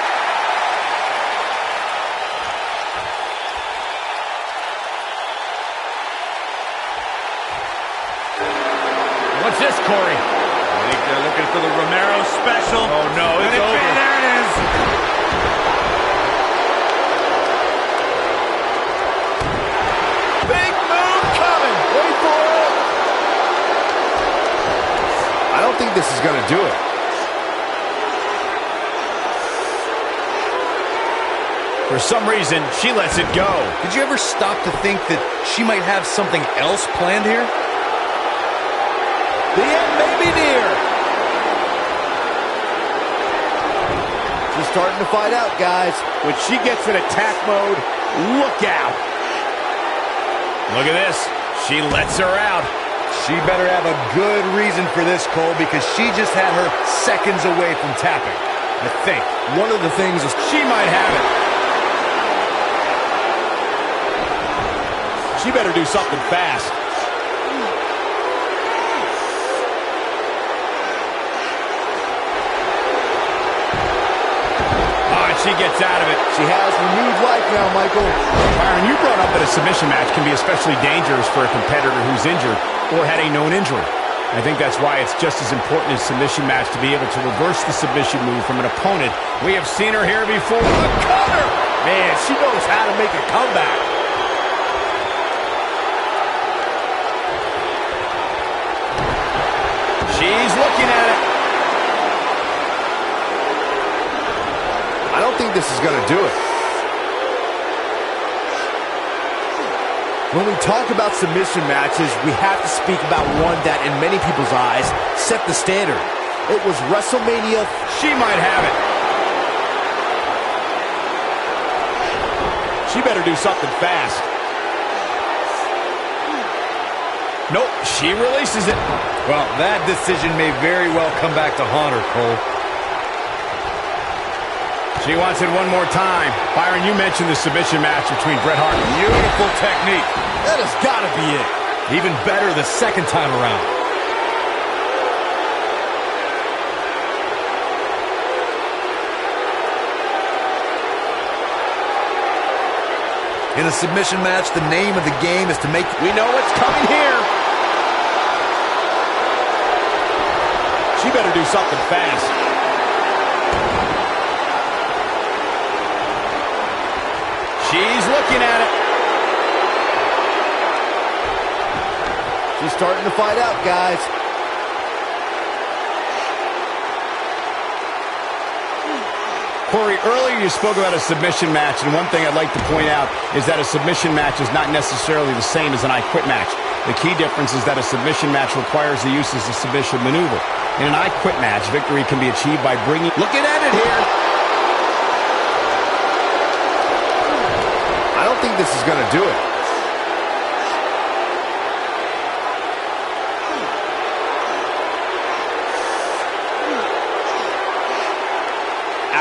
What's this, Corey? I think they're looking for the Romero special. Oh, no, it's over. There it is. Big move coming. Wait for it. I don't think this is going to do it. For some reason, she lets it go. Did you ever stop to think that she might have something else planned here? The end may be near. She's starting to fight out, guys. When she gets in attack mode, look out. Look at this. She lets her out. She better have a good reason for this, Cole, because she just had her seconds away from tapping. I think. One of the things is She might have it. She better do something fast. She gets out of it. she has renewed life now, Michael. Byron, you brought up that a submission match can be especially dangerous for a competitor who's injured or had a known injury. I think that's why it's just as important as a submission match to be able to reverse the submission move from an opponent. We have seen her here before. The cover! Man, she knows how to make a comeback. She's looking at it. I don't think this is going to do it. When we talk about submission matches, we have to speak about one that, in many people's eyes, set the standard. It was WrestleMania. She might have it. She better do something fast. Nope, she releases it. Well, that decision may very well come back to haunt her, Cole. She wants it one more time. Byron, you mentioned the submission match between Bret Hart. Beautiful technique. That has got to be it. Even better the second time around. In a submission match, the name of the game is to make... We know what's coming here. She better do something fast. She's looking at it. She's starting to fight out, guys. Corey, earlier you spoke about a submission match, and one thing I'd like to point out is that a submission match is not necessarily the same as an I Quit match. The key difference is that a submission match requires the use of a submission maneuver. In an I Quit match, victory can be achieved by bringing... Looking at it here. I don't think this is going to do it.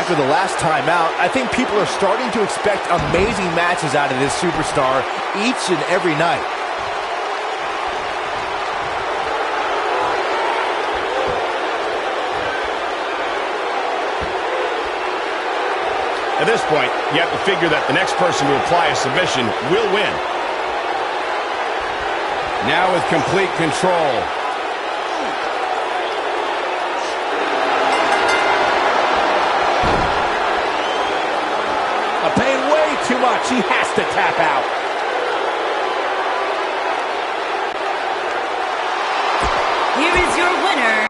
after the last time out, I think people are starting to expect amazing matches out of this superstar each and every night. At this point, you have to figure that the next person to apply a submission will win. Now with complete control. Paying way too much. He has to tap out. Here is your winner,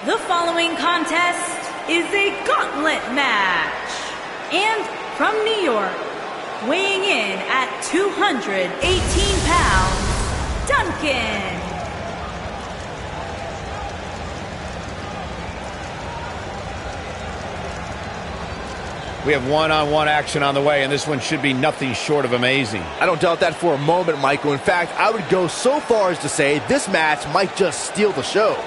the following contest is a gauntlet match. And from New York, weighing in at 218 pounds, Duncan. We have one-on-one action on the way, and this one should be nothing short of amazing. I don't doubt that for a moment, Michael. In fact, I would go so far as to say this match might just steal the show.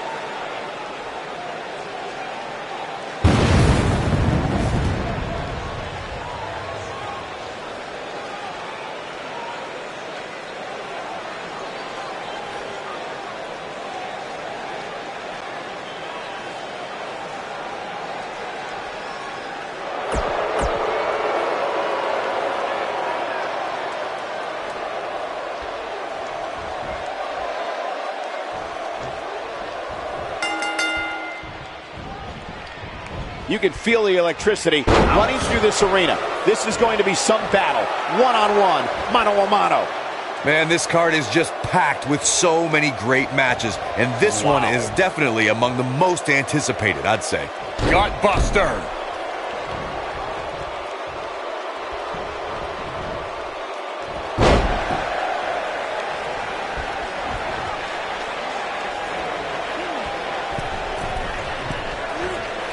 You can feel the electricity running through this arena. This is going to be some battle. One-on-one, mano-a-mano. Man, this card is just packed with so many great matches, and this one is definitely among the most anticipated, I'd say. Gutbuster.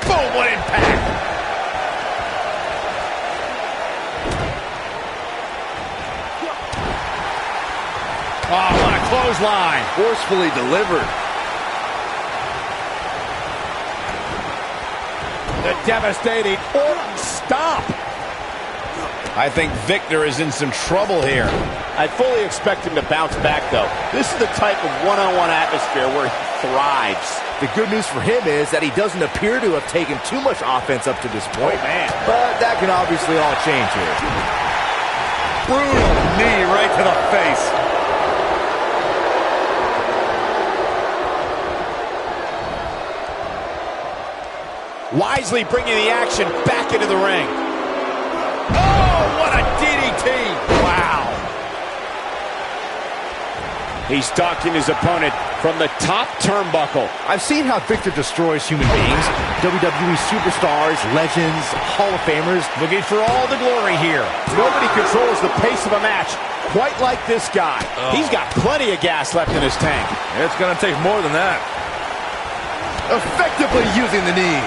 Boom, what impact. Oh, what a clothesline. Forcefully delivered. Devastating Orton stomp. I think Victor is in some trouble here. I fully expect him to bounce back, though. This is the type of one-on-one atmosphere where he thrives. The good news for him is that he doesn't appear to have taken too much offense up to this point. Oh, man. But that can obviously all change here. Brutal knee right to the face. Wisely bringing the action back into the ring. Oh, what a DDT. Wow. He's stalking his opponent from the top turnbuckle. I've seen how Victor destroys human beings. WWE superstars, legends, Hall of Famers. Looking for all the glory here. Nobody controls the pace of a match quite like this guy. He's got plenty of gas left in his tank. It's going to take more than that. Effectively using the knee.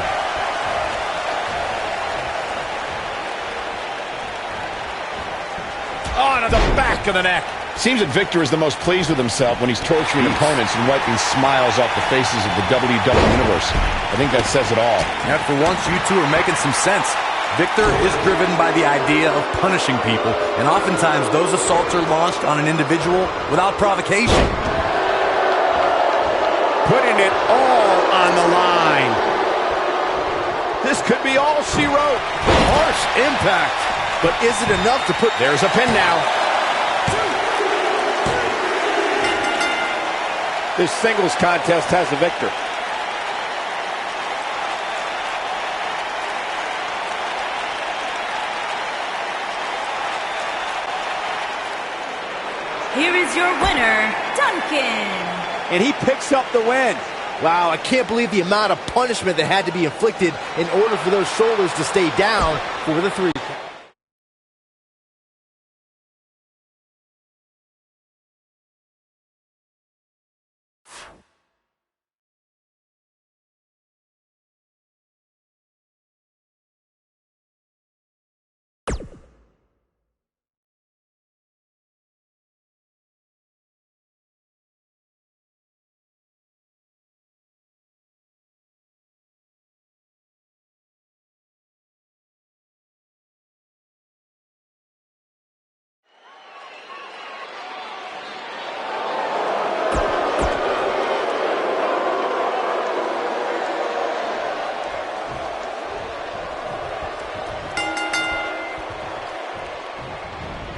On to the back of the neck. Seems that Victor is the most pleased with himself when he's torturing opponents and wiping smiles off the faces of the WWE Universe. I think that says it all. Yeah, for once, you two are making some sense. Victor is driven by the idea of punishing people, and oftentimes those assaults are launched on an individual without provocation. Putting it all on the line. This could be all she wrote. Harsh impact. But is it enough to put... There's a pin now. This singles contest has a victor. Here is your winner, Duncan. And he picks up the win. Wow, I can't believe the amount of punishment that had to be inflicted in order for those shoulders to stay down for the 3.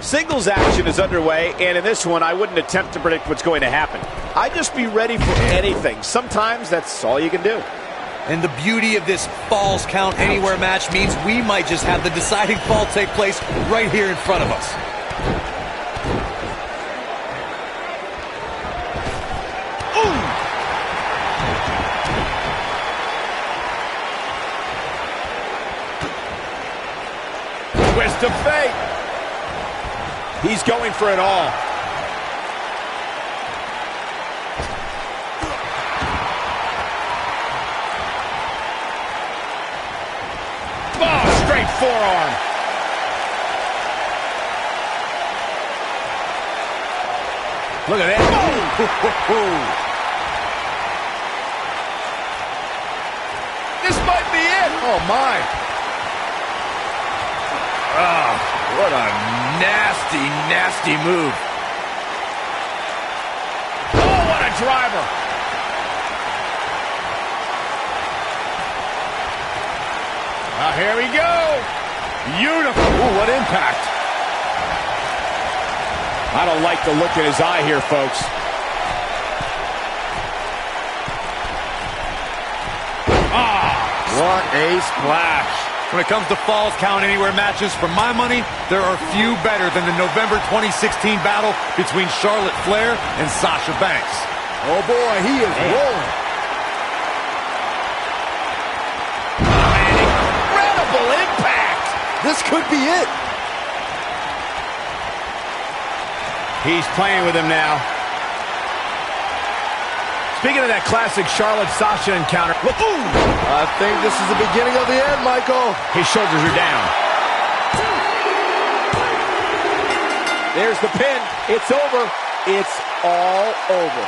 Singles action is underway, and in this one, I wouldn't attempt to predict what's going to happen. I'd just be ready for anything. Sometimes that's all you can do. And the beauty of this Falls Count Anywhere match means we might just have the deciding fall take place right here in front of us. Twist of fate. He's going for it all. Oh, straight forearm. Look at that. This might be it. Oh, my. What a nasty, nasty move. Oh, what a driver. Here we go. Beautiful. Ooh, what impact. I don't like the look in his eye here, folks. What a splash. When it comes to Falls Count Anywhere matches, for my money, there are few better than the November 2016 battle between Charlotte Flair and Sasha Banks. Oh, boy, he is rolling. An incredible impact. This could be it. He's playing with him now. Speaking of that classic Charlotte-Sasha encounter, look, ooh! I think this is the beginning of the end, Michael. His shoulders are down. There's the pin. It's over. It's all over.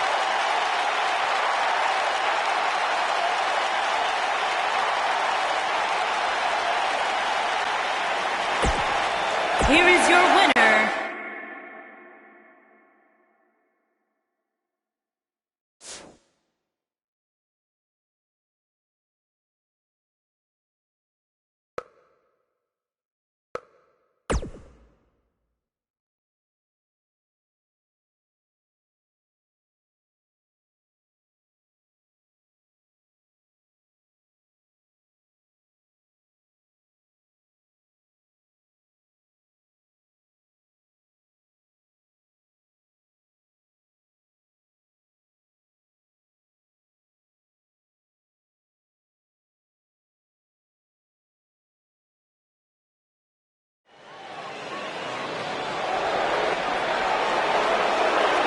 Here is your winner,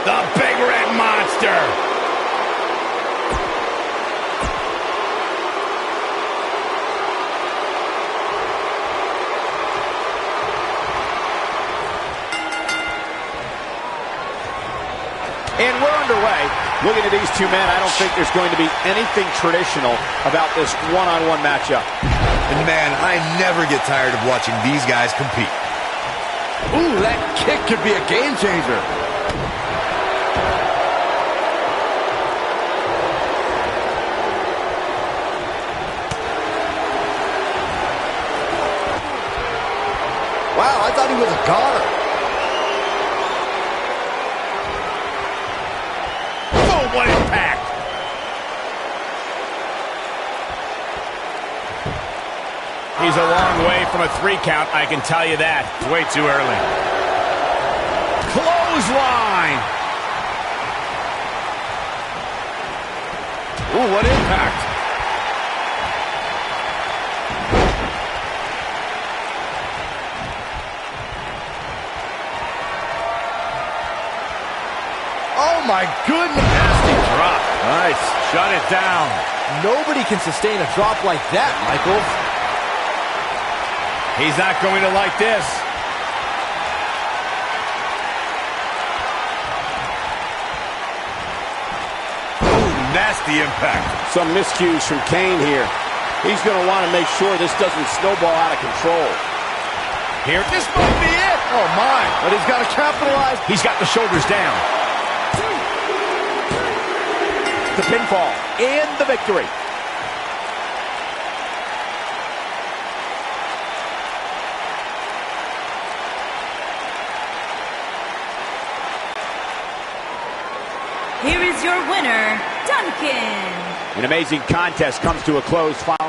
the Big Red Monster. And we're underway. Looking at these two men, I don't think there's going to be anything traditional about this one-on-one matchup. And man, I never get tired of watching these guys compete. Ooh, that kick could be a game changer. Wow, I thought he was a goner. Oh, what impact! He's a long way from a 3 count, I can tell you that. It's way too early. Clothesline! Ooh, what impact! Oh my goodness! Nasty drop. Nice. Shut it down. Nobody can sustain a drop like that, Michael. He's not going to like this. Ooh, nasty impact. Some miscues from Kane here. He's going to want to make sure this doesn't snowball out of control. Here, this might be it. Oh my, but he's got to capitalize. He's got the shoulders down. The pinfall and the victory. here is your winner, Duncan. An amazing contest comes to a close following.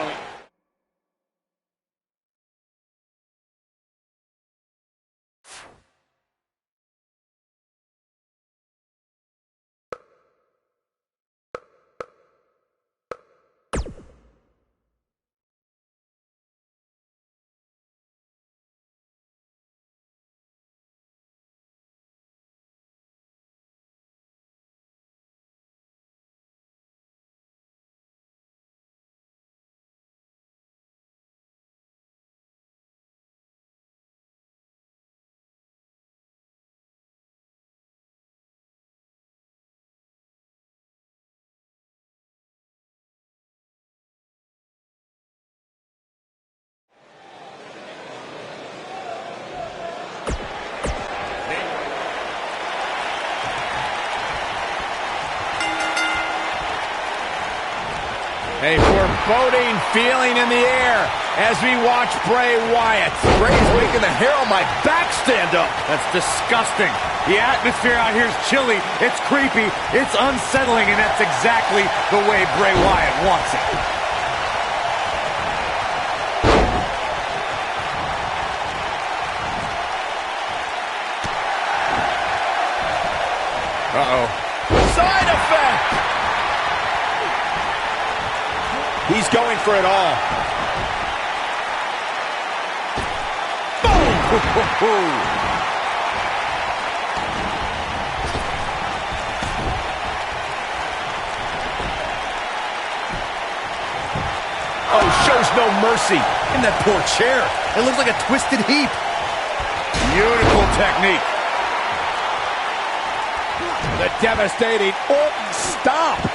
A foreboding feeling in the air as we watch Bray Wyatt. Bray's making the hair on my back stand up. That's disgusting. The atmosphere out here is chilly, it's creepy, it's unsettling, and that's exactly the way Bray Wyatt wants it. Uh-oh. Side effect! He's going for it all. Boom! Oh, shows no mercy. And that poor chair. It looks like a twisted heap. Beautiful technique. The devastating Orton stomp.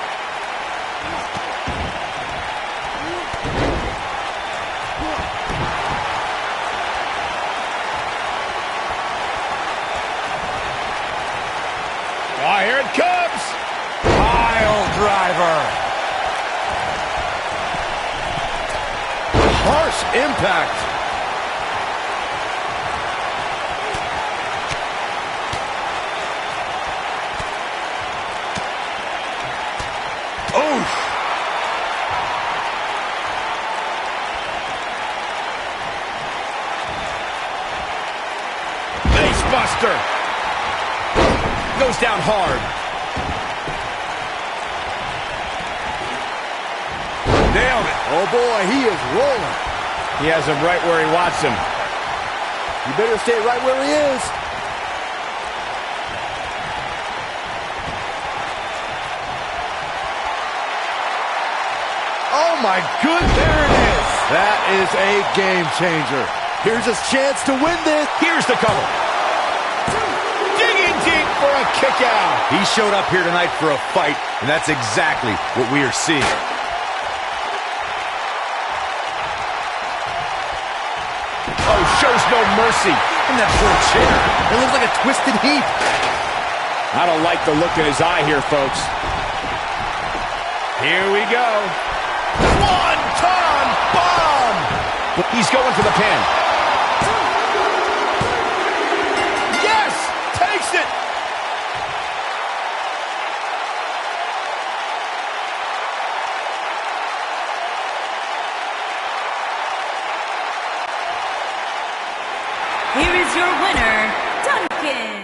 Harsh impact. Oof. Face buster. Goes down hard. Nailed it. Oh boy, he is rolling. He has him right where he wants him. You better stay right where he is. Oh my goodness. There it is. That is a game changer. Here's his chance to win this. Here's the cover. Digging deep for a kick out. He showed up here tonight for a fight, and that's exactly what we are seeing. Oh, shows no mercy. And that poor chair. It looks like a twisted heap. I don't like the look in his eye here, folks. Here we go. One-ton bomb. He's going for the pin. Yes! Takes it! Here is your winner, Duncan.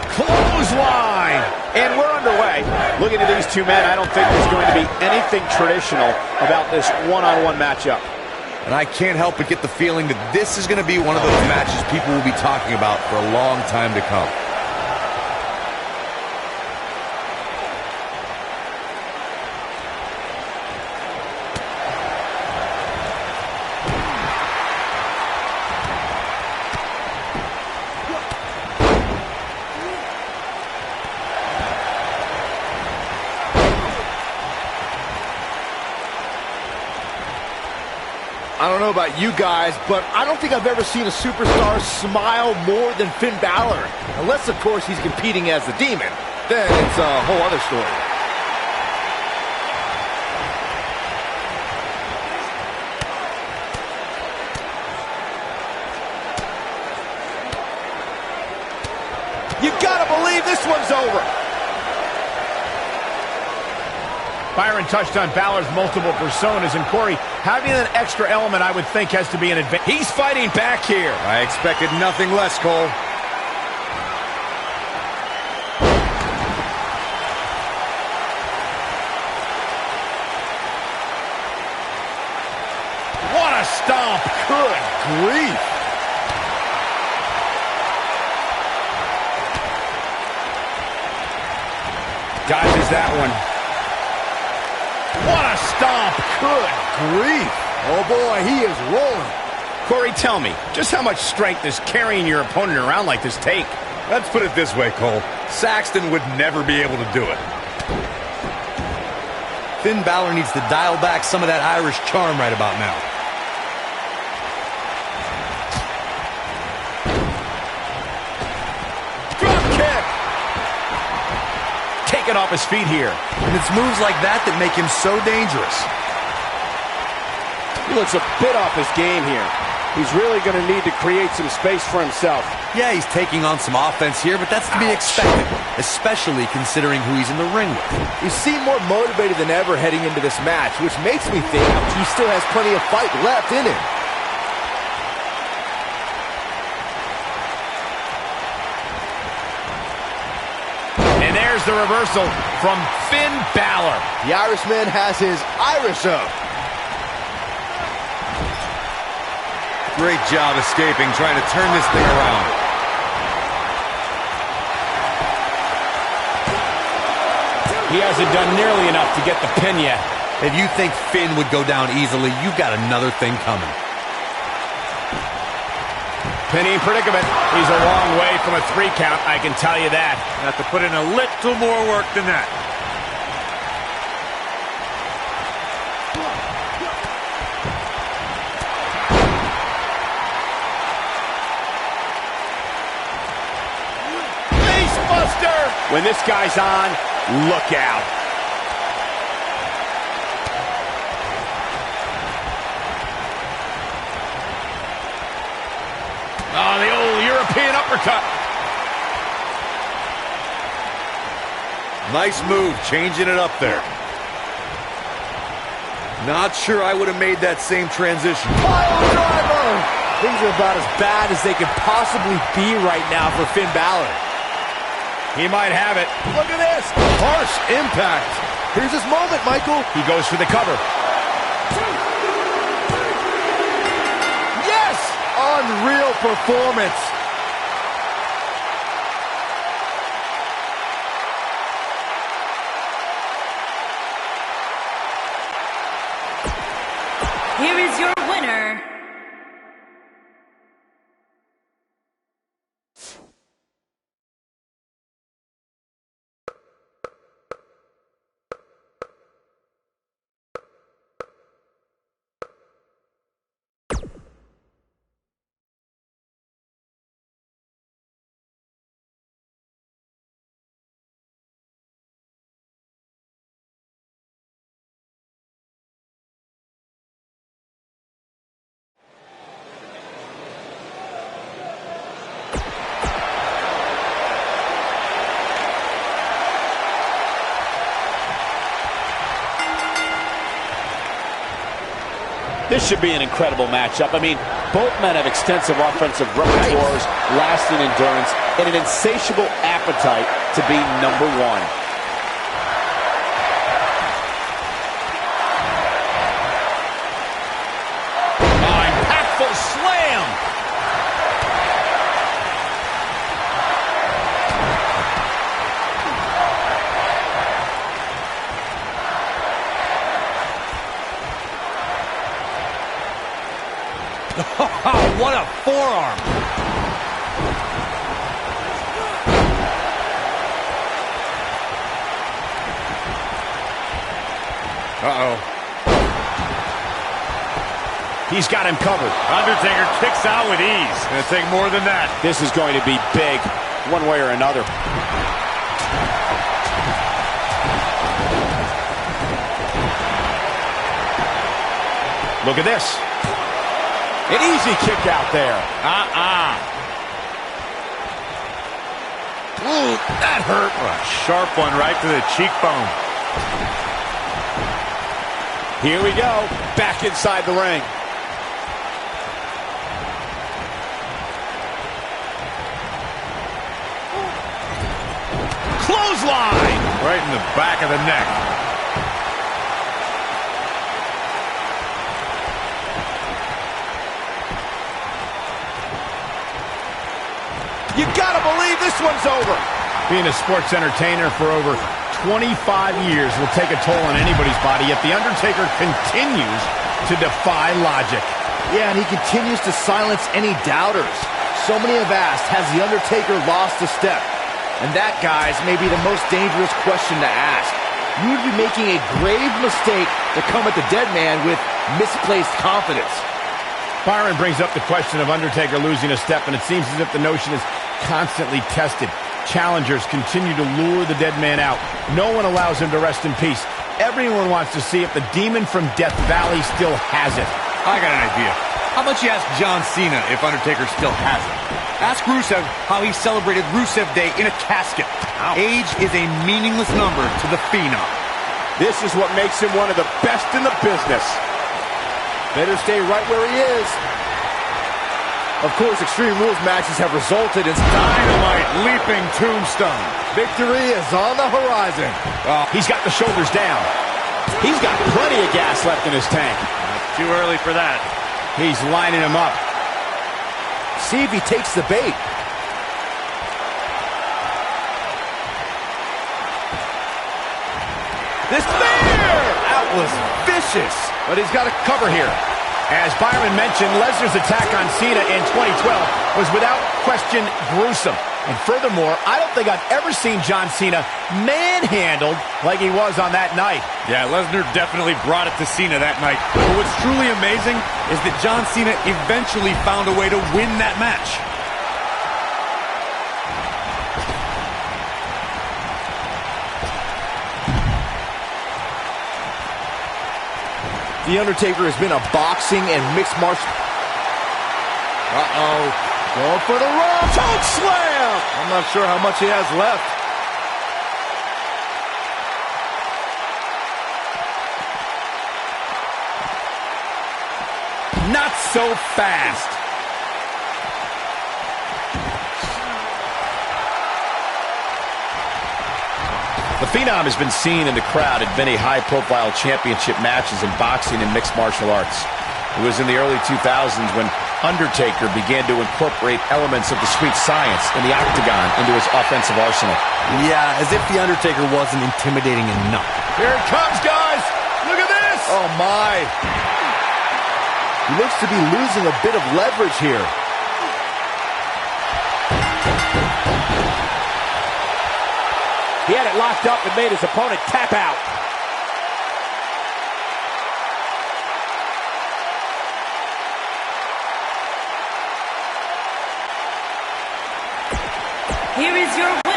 Clothesline! And we're underway. Looking at these two men, I don't think there's going to be anything traditional about this one-on-one matchup. And I can't help but get the feeling that this is going to be one of those matches people will be talking about for a long time to come. I don't know about you guys, but I don't think I've ever seen a superstar smile more than Finn Balor. Unless, of course, he's competing as the Demon. Then it's a whole other story. You gotta believe this one's over. Byron touched on Balor's multiple personas, and Corey, having an extra element I would think has to be an advantage. He's fighting back here. I expected nothing less, Cole. What a stomp. Good grief. Dodges that one. What a stomp. Good grief. Oh boy, he is rolling. Corey, tell me, just how much strength does carrying your opponent around like this take? Let's put it this way, Cole. Saxton would never be able to do it. Finn Balor needs to dial back some of that Irish charm right about now. Drop kick. Taken off his feet here. And it's moves like that that make him so dangerous. He looks a bit off his game here. He's really going to need to create some space for himself. Yeah, he's taking on some offense here, but that's to be expected, especially considering who he's in the ring with. He seemed more motivated than ever heading into this match, which makes me think he still has plenty of fight left in him. And there's the reversal from Finn Balor. The Irishman has his Irish up. Great job escaping, trying to turn this thing around. He hasn't done nearly enough to get the pin yet. If you think Finn would go down easily, you've got another thing coming. Pinning predicament. He's a long way from a 3 count, I can tell you that. Have to put in a little more work than that. When this guy's on, look out. Oh, the old European uppercut. Nice move, changing it up there. Not sure I would have made that same transition. Pile driver! Things are about as bad as they could possibly be right now for Finn Balor. He might have it. Look at this. Harsh impact. Here's his moment, Michael. He goes for the cover. Yes! Unreal performance. Here is your winner, This should be an incredible matchup. I mean, both men have extensive offensive repertoires, lasting endurance, and an insatiable appetite to be number one. Impactful slam. What a forearm! Uh-oh. He's got him covered. Undertaker kicks out with ease. Gonna take more than that. This is going to be big, one way or another. Look at this. An easy kick out there. Ooh, that hurt. A sharp one right to the cheekbone. Here we go, back inside the ring. Clothesline. Right in the back of the neck. You gotta believe this one's over. Being a sports entertainer for over 25 years will take a toll on anybody's body, yet The Undertaker continues to defy logic. Yeah, and he continues to silence any doubters. So many have asked, has The Undertaker lost a step? And that, guys, may be the most dangerous question to ask. You would be making a grave mistake to come at the dead man with misplaced confidence. Byron brings up the question of Undertaker losing a step, and it seems as if the notion is constantly tested. Challengers continue to lure the dead man out. No one allows him to rest in peace. Everyone wants to see if the demon from Death Valley still has it. I got an idea. How about you ask John Cena if Undertaker still has it? Ask Rusev how he celebrated Rusev Day in a casket. Age is a meaningless number to the Phenom. This is what makes him one of the best in the business. Better stay right where he is. Of course, Extreme Rules matches have resulted in Dynamite leaping tombstone. victory is on the horizon. He's got the shoulders down. He's got plenty of gas left in his tank. Too early for that. He's lining him up. See if he takes the bait. This spear! That was vicious. But he's got to cover here. As Byron mentioned, Lesnar's attack on Cena in 2012 was without question gruesome. And furthermore, I don't think I've ever seen John Cena manhandled like he was on that night. Yeah, Lesnar definitely brought it to Cena that night. But what's truly amazing is that John Cena eventually found a way to win that match. The Undertaker has been a boxing and mixed martial... Uh-oh. Going for the run. Choke slam! I'm not sure how much he has left. Not so fast. The Phenom has been seen in the crowd at many high-profile championship matches in boxing and mixed martial arts. It was in the early 2000s when Undertaker began to incorporate elements of the sweet science in the octagon into his offensive arsenal. Yeah, as if The Undertaker wasn't intimidating enough. Here it comes, guys! Look at this! Oh, my. He looks to be losing a bit of leverage here. He had it locked up and made his opponent tap out. Here is your